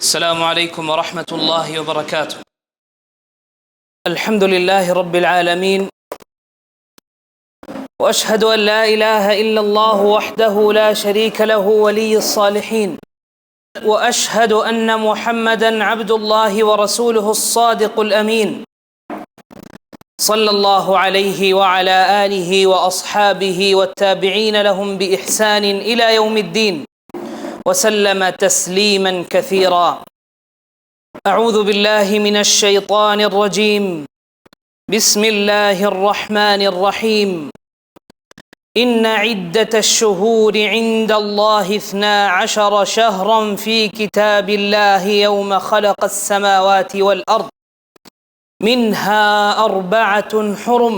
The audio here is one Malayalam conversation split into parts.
السلام عليكم ورحمة الله وبركاته. الحمد لله رب العالمين، وأشهد أن لا إله إلا الله وحده لا شريك له ولي الصالحين، وأشهد أن محمدا عبد الله ورسوله الصادق الأمين، صلى الله عليه وعلى آله وأصحابه والتابعين لهم بإحسان إلى يوم الدين، وسلم تسليما كثيرا. أعوذ بالله من الشيطان الرجيم. بسم الله الرحمن الرحيم. إن عدة الشهور عند الله 12 شهرا في كتاب الله يوم خلق السماوات والأرض منها 4 حرم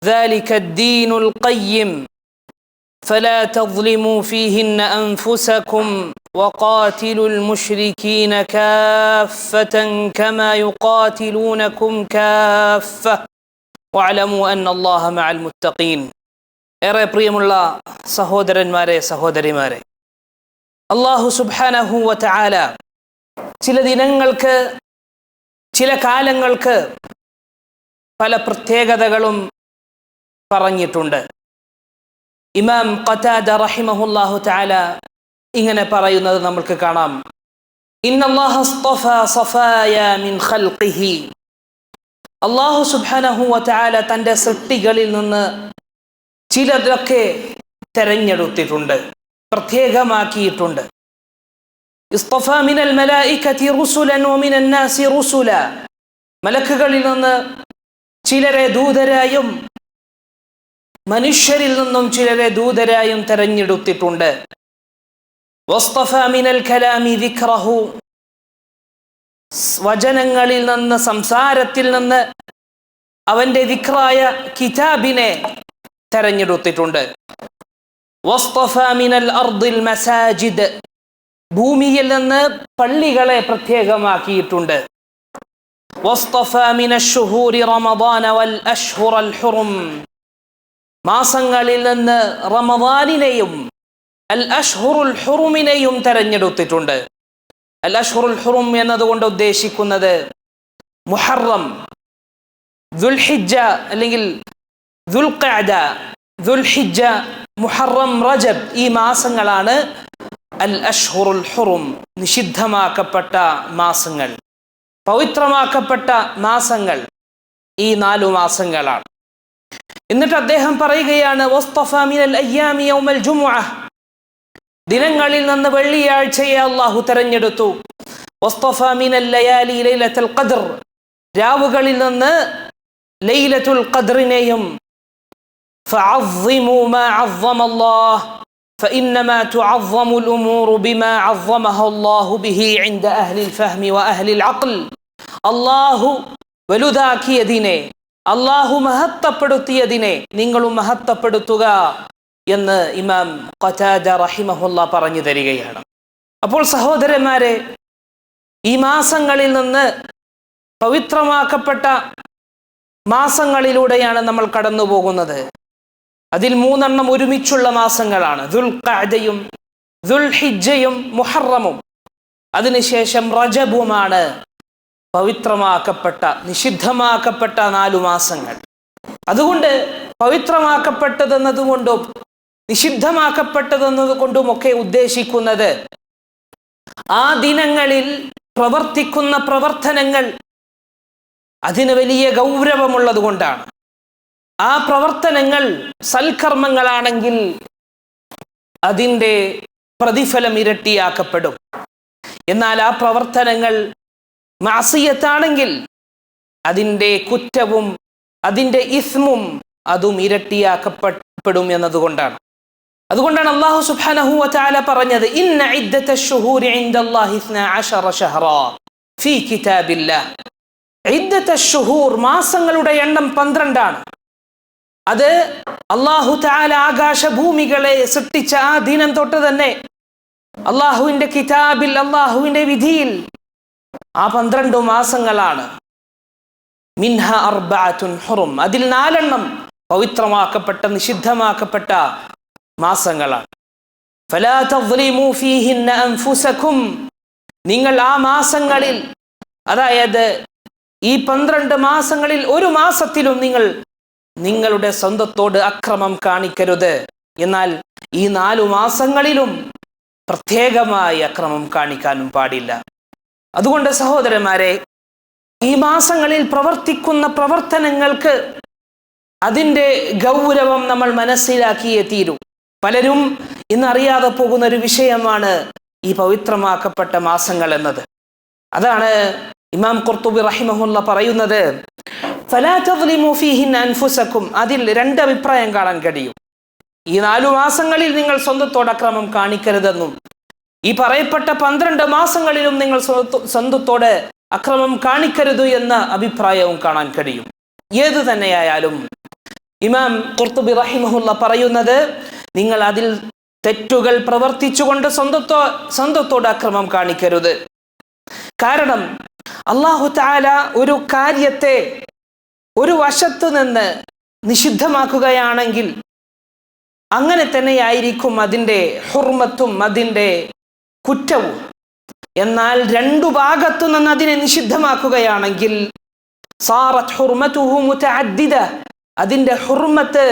ذلك الدين القيم فلا تظلموا فيهن أنفسكم وقاتلوا المشركين كافة كما يقاتلونكم كافة واعلموا أن الله مع المتقين. ഏറെ പ്രിയമുള്ള സഹോദരന്മാരെ, സഹോദരിമാരെ, അല്ലാഹു സുബ്ഹാനഹു വ തആല ചില ദിനങ്ങൾക്ക്, ചില കാലങ്ങൾക്ക് പല പ്രത്യേകതകളും പറഞ്ഞിട്ടുണ്ട്. ഇമാം ഖതാദ റഹിമഹുല്ലാഹു തആല ഇങ്ങനെ പറയുന്നത് നമുക്ക് കാണാം. ഇന്നല്ലാഹ അസ്തഫാ സഫായ മിൻ ഖൽഖിഹി. അല്ലാഹു സുബ്ഹാനഹു വ തആല തൻ്റെ സൃഷ്ടികളിൽ നിന്ന് ചിലതൊക്കെ തെരഞ്ഞെടുത്തിട്ടുണ്ട്, പ്രത്യേകമാക്കിയിട്ടുണ്ട്. ഇസ്തഫാ മിനൽ മലായികതി റുസുലൻ വമിനൻ നാസി റുസുല. മലക്കുകളിൽ നിന്ന് ചിലരെ ദൂതരായും മനുഷ്യരിൽ നിന്നും ചിലരെ ദൂതരായും തെരഞ്ഞെടുത്തിട്ടുണ്ട്. വസ്തഫാ മിനൽ കലാമി ദിക്റഹു. വചനങ്ങളിൽ നിന്ന്, സംസാരത്തിൽ നിന്ന് അവന്റെ ദിക്റായ കിതാബിനെ തെരഞ്ഞെടുത്തിട്ടുണ്ട്. വസ്തഫാ മിനൽ അർദിൽ മസാജിദ്. ഭൂമിയിൽ നിന്ന് പള്ളികളെ പ്രത്യേകമാക്കിയിട്ടുണ്ട്. വസ്തഫാ മിനശ് ശുഹൂരി റമദാന വൽ അശ്ഹുറൽ ഹുറും. മാസങ്ങളിൽ നിന്ന് റമദാനിനെയും അൽ അശ്ഹുറുൽ ഹുറുമിനെയും തെരഞ്ഞെടുത്തിട്ടുണ്ട്. അൽ അശ്ഹുറുൽ ഹുറും എന്നതുകൊണ്ട് ഉദ്ദേശിക്കുന്നത് മുഹറം, ദുൽഹിജ്ജ അല്ലെങ്കിൽ ദുൽഖഅദ, ദുൽഹിജ്ജ, മുഹറം, റജബ്, ഈ മാസങ്ങളാണ് അൽ അശ്ഹുറുൽ ഹുറും, നിഷിദ്ധമാക്കപ്പെട്ട മാസങ്ങൾ, പവിത്രമാക്കപ്പെട്ട മാസങ്ങൾ. ഈ 4 മാസങ്ങളാണ്. എന്നിട്ട് അദ്ദേഹം പറയുകയാണ്, വസ്തഫാ മിനൽ അയ്യാമി യൗമൽ ജുമുഅ. ദിനങ്ങളിൽ നിന്ന് വെള്ളിയാഴ്ചയെ അല്ലാഹു തെരഞ്ഞെടുത്തു. വസ്തഫാ മിനൽ ലയാലി ലൈലത്തുൽ ഖദ്ർ. രാവുകളിൽ നിന്ന് ലൈലത്തുൽ ഖദ്റിനെയും. ഫഅസ്സിമു മാ അസ്സമല്ലാഹ് ഫഇന്നമാ തുഅസ്സമുൽ ഉമൂറു ബിമാ അസ്സമഹല്ലാഹു ബിഹി ഇൻദ അഹ്ലിൽ ഫഹ്മി വ അഹ്ലിൽ അഖ്ൽ. അല്ലാഹു വലുതാക്കിയതിനെ, അല്ലാഹു മഹത്വപ്പെടുത്തിയതിനെ നിങ്ങളും മഹത്വപ്പെടുത്തുക എന്ന് ഇമാം ഖതാദ റഹിമഹുല്ലാ പറഞ്ഞു തരികയാണ്. അപ്പോൾ സഹോദരന്മാരെ, ഈ മാസങ്ങളിൽ നിന്ന്, പവിത്രമാക്കപ്പെട്ട മാസങ്ങളിലൂടെയാണ് നമ്മൾ കടന്നു പോകുന്നത്. അതിൽ 3 ഒരുമിച്ചുള്ള മാസങ്ങളാണ്. ദുൽഖഅദയും ദുൽഹിജ്ജയും മുഹറമും. അതിനുശേഷം റജബുമാണ് പവിത്രമാക്കപ്പെട്ട, നിഷിദ്ധമാക്കപ്പെട്ട 4 മാസങ്ങൾ. അതുകൊണ്ട് പവിത്രമാക്കപ്പെട്ടതെന്നതുകൊണ്ടും നിഷിദ്ധമാക്കപ്പെട്ടതെന്നതുകൊണ്ടുമൊക്കെ ഉദ്ദേശിക്കുന്നത് ആ ദിനങ്ങളിൽ പ്രവർത്തിക്കുന്ന പ്രവർത്തനങ്ങൾ അതിന് വലിയ ഗൗരവമുള്ളത് കൊണ്ടാണ്. ആ പ്രവർത്തനങ്ങൾ സൽക്കർമ്മങ്ങളാണെങ്കിൽ അതിൻ്റെ പ്രതിഫലം ഇരട്ടിയാക്കപ്പെടും. എന്നാൽ ആ പ്രവർത്തനങ്ങൾ മഅസിയത്താണെങ്കിൽ അതിൻ്റെ കുറ്റവും അതിൻ്റെ ഇസ്മും അതും ഇരട്ടിയാക്കപ്പെടും എന്നതുകൊണ്ടാണ്. അതുകൊണ്ടാണ് അല്ലാഹു സുബ്ഹാനഹു വ തആല പറഞ്ഞത്, ഇന്ന ഇദ്ദത്തശ് ശുഹൂരി ഇൻദല്ലാഹി 12 ശഹറാ ഫീ കിതാബില്ലാഹ്. ഇദ്ദത്തശ് ശുഹൂർ, മാസങ്ങളുടെ എണ്ണം 12 ആണ്. അത് അല്ലാഹു തആല ആകാശഭൂമികളെ സൃഷ്ടിച്ച ആ ദിനം തൊട്ട് തന്നെ അല്ലാഹുവിൻ്റെ കിതാബിൽ, അല്ലാഹുവിൻ്റെ വിധിയിൽ ആ 12 മാസങ്ങളാണ്. മിൻഹ 4 ഹുറും. അതിൽ 4 പവിത്രമാക്കപ്പെട്ട, നിഷിദ്ധമാക്കപ്പെട്ട മാസങ്ങളാണ്. ഫലാ തദ്ലിമു ഫീഹിന്ന അൻഫുസകും. നിങ്ങൾ ആ മാസങ്ങളിൽ, അതായത് ഈ 12 മാസങ്ങളിൽ ഒരു മാസത്തിലും നിങ്ങൾ നിങ്ങളുടെ സ്വന്തത്തോട് അക്രമം കാണിക്കരുത്. എന്നാൽ ഈ 4 മാസങ്ങളിലും പ്രത്യേകമായി അക്രമം കാണിക്കാനും പാടില്ല. അതുകൊണ്ട് സഹോദരന്മാരെ, ഈ മാസങ്ങളിൽ പ്രവർത്തിക്കുന്ന പ്രവർത്തനങ്ങൾക്ക് അതിൻ്റെ ഗൗരവം നമ്മൾ മനസ്സിലാക്കിയേ തീരൂ. പലരും ഇന്നറിയാതെ പോകുന്ന ഒരു വിഷയമാണ് ഈ പവിത്രമാക്കപ്പെട്ട മാസങ്ങൾ എന്നത്. അതാണ് ഇമാം ഖുർത്തുബി റഹിമഹുല്ല പറയുന്നത്, ഫലാ തദ്ലിമു ഫീഹിന്ന അൻഫുസകും. അതിൽ 2 അഭിപ്രായം കാണാൻ കഴിയും. ഈ 4 മാസങ്ങളിൽ നിങ്ങൾ സ്വന്തത്തോട് അക്രമം കാണിക്കരുതെന്നും ഈ പറയപ്പെട്ട 12 മാസങ്ങളിലും നിങ്ങൾ സ്വന്തത്തോട് അക്രമം കാണിക്കരുത് എന്ന അഭിപ്രായവും കാണാൻ കഴിയും. ഏതു തന്നെയായാലും ഇമാം ഖുർത്തുബി റഹിമഹുല്ല പറയുന്നത്, നിങ്ങൾ അതിൽ തെറ്റുകൾ പ്രവർത്തിച്ചുകൊണ്ട് സ്വന്തത്തോട് അക്രമം കാണിക്കരുത്. കാരണം അല്ലാഹു തആല ഒരു കാര്യത്തെ ഒരു വശത്തു നിന്ന് നിഷിദ്ധമാക്കുകയാണെങ്കിൽ അങ്ങനെ തന്നെയായിരിക്കും അതിൻ്റെ ഹുർമത്തും അതിൻ്റെ കുറ്റവും. എന്നാൽ 2 ഭാഗത്തു നിന്ന് അതിനെ നിഷിദ്ധമാക്കുകയാണെങ്കിൽ സാറത്ത് ഹുർമതുഹു മുതഅദ്ദിദ, അതിൻ്റെ ഹുർമത്ത്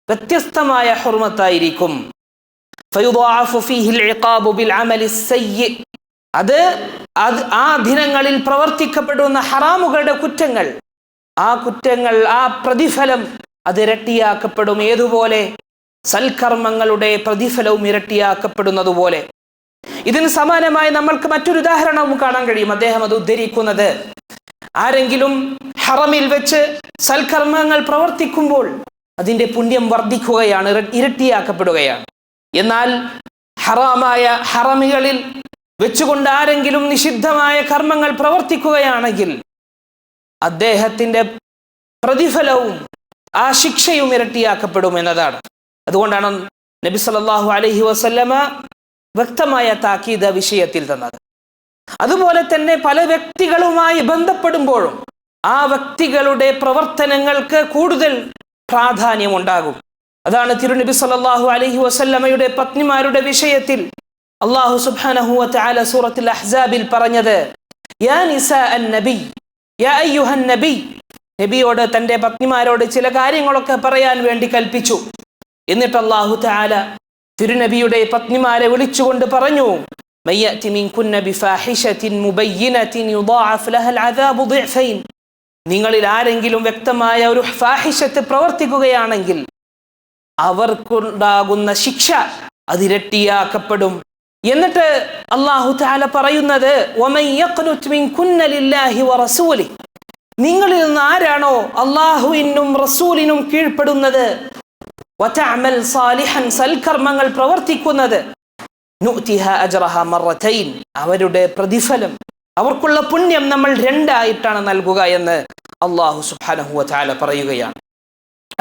വ്യത്യസ്തമായ ഹുർമത്തായിരിക്കും. ഫയുദാഅഫു ഫീഹിൽ ഇഖാബു ബിൽ അമലി സയ്യി, അത് ആ ദിനങ്ങളിൽ പ്രവർത്തിക്കപ്പെടുന്ന ഹറാമുകളുടെ കുറ്റങ്ങൾ, ആ പ്രതിഫലം അത് ഇരട്ടിയാക്കപ്പെടും. ഏതുപോലെ? സൽക്കർമ്മങ്ങളുടെ പ്രതിഫലവും ഇരട്ടിയാക്കപ്പെടുന്നത് പോലെ. ഇതിന് സമാനമായി നമ്മൾക്ക് മറ്റൊരു ഉദാഹരണവും കാണാൻ കഴിയും. അദ്ദേഹം അത് ഉദ്ധരിക്കുന്നത്, ആരെങ്കിലും ഹറമിൽ വെച്ച് സൽക്കർമ്മങ്ങൾ പ്രവർത്തിക്കുമ്പോൾ അതിൻ്റെ പുണ്യം വർദ്ധിക്കുകയാണ്, ഇരട്ടിയാക്കപ്പെടുകയാണ്. എന്നാൽ ഹറാമായ ഹറമികളിൽ വെച്ചുകൊണ്ട് ആരെങ്കിലും നിഷിദ്ധമായ കർമ്മങ്ങൾ പ്രവർത്തിക്കുകയാണെങ്കിൽ അദ്ദേഹത്തിൻ്റെ പ്രതിഫലവും ആ ശിക്ഷയും ഇരട്ടിയാക്കപ്പെടും എന്നതാണ്. അതുകൊണ്ടാണ് നബി സല്ലല്ലാഹു അലൈഹി വസല്ലമ വ്യക്തമായ താക്കീത് വിഷയത്തിൽ തന്നത്. അതുപോലെ തന്നെ പല വ്യക്തികളുമായി ബന്ധപ്പെടുമ്പോഴും ആ വ്യക്തികളുടെ പ്രവർത്തനങ്ങൾക്ക് കൂടുതൽ പ്രാധാന്യമുണ്ടാകും. അതാണ് തിരുനബി സല്ലല്ലാഹു അലൈഹി വസല്ലമയുടെ പത്നിമാരുടെ വിഷയത്തിൽ അല്ലാഹു സുബ്ഹാനഹു വ തആല സൂറത്തുൽ അഹ്സാബിൽ പറഞ്ഞത്, യാ നിസാ അൻ-നബി യാ അയ്യുഹൻ നബി, നബിയോട് തൻ്റെ പത്നിമാരോട് ചില കാര്യങ്ങളൊക്കെ പറയാൻ വേണ്ടി കൽപ്പിച്ചു. എന്നിട്ട് അല്ലാഹു തആല തിരുനബിയുടെ പത്നിമാരെ വിളിച്ചുകൊണ്ട് പറഞ്ഞു, മയ്യഅതി മിൻകുന്ന ബിഫാഹിശത്തിൻ മുബയ്യിനത്തിൻ യുദാഅഫ് ലഹൽ അദാബു ളിഅഫൈൻ, നിങ്ങളിൽ ആരെങ്കിലും വ്യക്തമായ ഒരു ഫാഹിശത്ത് പ്രവർത്തിക്കുകയാണെങ്കിൽ അവർക്കുണ്ടാകുന്ന ശിക്ഷ അതിരട്ടിയാക്കപ്പെടും. എന്നിട്ട് അല്ലാഹു തആല പറയുന്നത്, വമൻ യഖ്നുത് മിൻകുന്ന ലില്ലാഹി വറസൂലിഹി, നിങ്ങളിൽ നിന്ന് ആരാണോ അല്ലാഹുവിനും റസൂലിനും കീഴ്പ്പെടുന്നത്, വതഅമൽ സാലിഹൻ, സൽക്കർമ്മങ്ങൾ പ്രവർത്തിക്കുന്നത്, നുഅ്തിഹാ അജ്റഹാ മറതൈൻ, അവരുടെ പ്രതിഫലം, അവർക്കുള്ള പുണ്യം നമ്മൾ 2 ആയിട്ടാണ് നൽകുക എന്ന് അല്ലാഹു സുബ്ഹാനഹു വ തആല പറയുകയാണ്.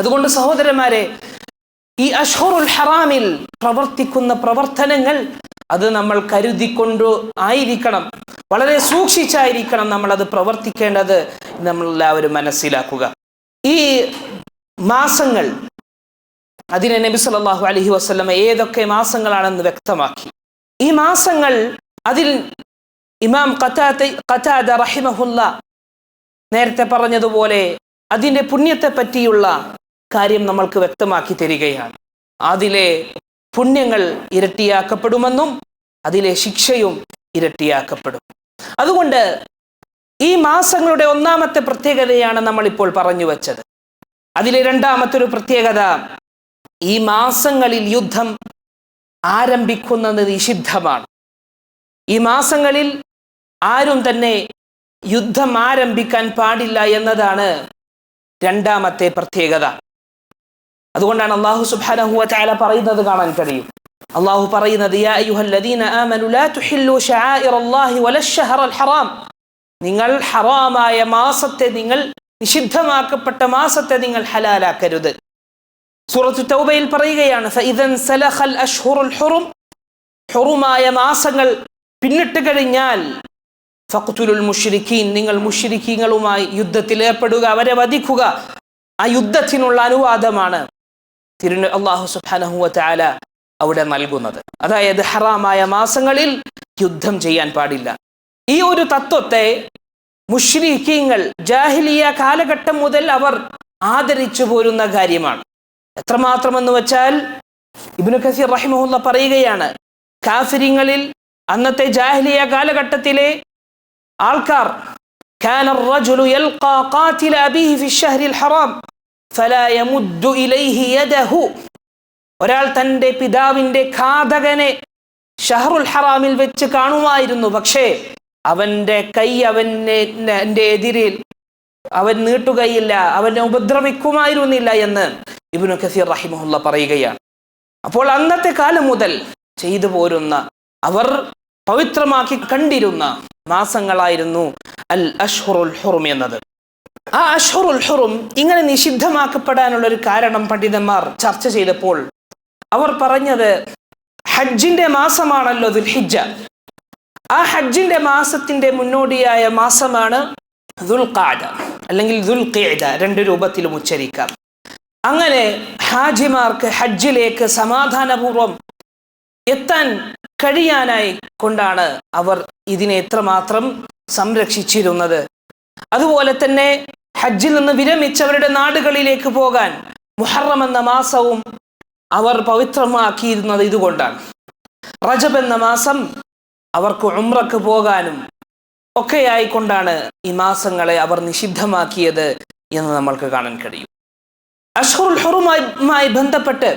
അതുകൊണ്ട് സഹോദരന്മാരെ, ഈ അഷ്ഹുറുൽ ഹറാമിൽ പ്രവർത്തിക്കുന്ന പ്രവർത്തനങ്ങൾ അത് നമ്മൾ കരുതിക്കൊണ്ട് ആയിരിക്കണം, വളരെ സൂക്ഷിച്ചായിരിക്കണം നമ്മൾ അത് പ്രവർത്തിക്കേണ്ടത്. നമ്മളെല്ലാവരും മനസ്സിലാക്കുക. ഈ മാസങ്ങൾ, അതിനെ നബി സല്ലല്ലാഹു അലൈഹി വസല്ലമ ഏതൊക്കെ മാസങ്ങളാണെന്ന് വ്യക്തമാക്കി. ഈ മാസങ്ങൾ, അതിൽ ഇമാം ഖതാദ റഹിമഹുല്ല നേരത്തെ പറഞ്ഞതുപോലെ അതിൻ്റെ പുണ്യത്തെ പറ്റിയുള്ള കാര്യം നമ്മൾക്ക് വ്യക്തമാക്കി തരികയാണ്. അതിലെ പുണ്യങ്ങൾ ഇരട്ടിയാക്കപ്പെടുമെന്നും അതിലെ ശിക്ഷയും ഇരട്ടിയാക്കപ്പെടും. അതുകൊണ്ട് ഈ മാസങ്ങളുടെ 1ാമത്തെ പ്രത്യേകതയാണ് നമ്മളിപ്പോൾ പറഞ്ഞു വച്ചത്. അതിലെ 2ാമത്തെ ഒരു പ്രത്യേകത, ഈ മാസങ്ങളിൽ യുദ്ധം ആരംഭിക്കുന്നത് നിഷിദ്ധമാണ്. ഈ മാസങ്ങളിൽ ആരും തന്നെ യുദ്ധം ആരംഭിക്കാൻ പാടില്ല എന്നതാണ് 2ാമത്തെ പ്രത്യേകത. അതുകൊണ്ടാണ് അല്ലാഹു സുബ്ഹാനഹു വ തആല പറയുന്നത് കാണാൻ കഴിയും. അല്ലാഹു പറയുന്നത്, യാ അയ്യുഹല്ലദീന ആമനു ലാ തുഹില്ലു ശആഇറല്ലാഹി വലശ്ശഹറൽ ഹറാം, നിങ്ങൾ ഹറാമായ മാസത്തെ, നിങ്ങൾ നിഷിദ്ധമാക്കപ്പെട്ട മാസത്തെ നിങ്ങൾ ഹലാലാക്കരുത്. സൂറത്തു തൗബയിൽ പറയുകയാണ്, ഫഇദൻ സലഖൽ അശ്ഹുറുൽ ഹുറും, ഹുറുമായ മാസങ്ങൾ പിന്നിട്ട് കഴിഞ്ഞാൽ ഫഖ്തുലുൽ മുശ്രിക്കീൻ, നിങ്ങൾ മുശ്രിക്കീങ്ങളുമായി യുദ്ധത്തിൽ ഏർപ്പെടുക, അവരെ വധിക്കുക. ആ യുദ്ധത്തിനുള്ള അനുവാദമാണ് അല്ലാഹു സുബ്ഹാനഹു വ തആല അവിടെ നൽകുന്നത്. അതായത് ഹറാമായ മാസങ്ങളിൽ യുദ്ധം ചെയ്യാൻ പാടില്ല. ഈ ഒരു തത്വത്തെ മുശ്രിക്കീങ്ങൾ ജാഹിലിയ കാലഘട്ടം മുതൽ അവർ ആദരിച്ചു പോരുന്ന കാര്യമാണ്. എത്രമാത്രമെന്ന് വെച്ചാൽ ഇബ്നു കസീർ റഹിമഹുല്ല പറയുകയാണ്, കാഫിരിങ്ങളിൽ അന്നത്തെ ജാഹിലിയ കാലഘട്ടത്തിലെ ആൾക്കാർ كان الرجل يلقى قاتل أبيه في الشهر الحرام فلا يمد إليه يده. ഒരാൾ തൻ്റെ പിതാവിൻ്റെ ഘാതകനെ ഷഹറുൽ ഹറാമിൽ വെച്ച് കാണുമായിരുന്നു, പക്ഷേ അവൻ്റെ കൈ അവൻ്റെ എതിരിൽ അവൻ നീട്ടുകയില്ല, അവനെ ഉപദ്രവിക്കുമായിരുന്നില്ല എന്ന് ഇബ്നു കസീർ റഹിമഹുല്ല പറയുകയാണ്. അപ്പോൾ അന്നത്തെ കാലം മുതൽ ചെയ്തു പോരുന്ന, അവർ പവിത്രമാക്കി കണ്ടിരുന്ന മാസങ്ങളായിരുന്നു അൽ അഷ്ഹുറുൽ ഹുറും എന്നത്. ആ അഷ്ഹുറുൽ ഹുറും ഇങ്ങനെ നിഷിദ്ധമാക്കപ്പെടാനുള്ള ഒരു കാരണം പണ്ഡിതന്മാർ ചർച്ച ചെയ്തപ്പോൾ അവർ പറഞ്ഞത്, ഹജ്ജിന്റെ മാസമാണല്ലോ ദുൽഹിജ്ജ. ആ ഹജ്ജിന്റെ മാസത്തിന്റെ മുന്നോടിയായ മാസമാണ് ദുൽഖഅദ അല്ലെങ്കിൽ ദുൽഖിഅദ, രണ്ട് രൂപത്തിലും ഉച്ചരിക്കാം. അങ്ങനെ ഹാജിമാർക്ക് ഹജ്ജിലേക്ക് സമാധാനപൂർവം എത്താൻ കഴിയാനായി കൊണ്ടാണ് അവർ ഇതിനെ എത്രമാത്രം സംരക്ഷിച്ചിരുന്നത്. അതുപോലെ തന്നെ ഹജ്ജിൽ നിന്ന് വിരമിച്ചവരുടെ നാടുകളിലേക്ക് പോകാൻ മുഹറം എന്ന മാസവും അവർ പവിത്രമാക്കിയിരുന്നത് ഇതുകൊണ്ടാണ്. റജബ് എന്ന മാസം അവർക്ക് ഉംറക്ക് പോകാനും ഒക്കെയായിക്കൊണ്ടാണ് ഈ മാസങ്ങളെ അവർ നിഷിദ്ധമാക്കിയത് എന്ന് നമ്മൾക്ക് കാണാൻ കഴിയും. അഷ്ഹുറുൽ ഹുറുമായി ബന്ധപ്പെട്ട്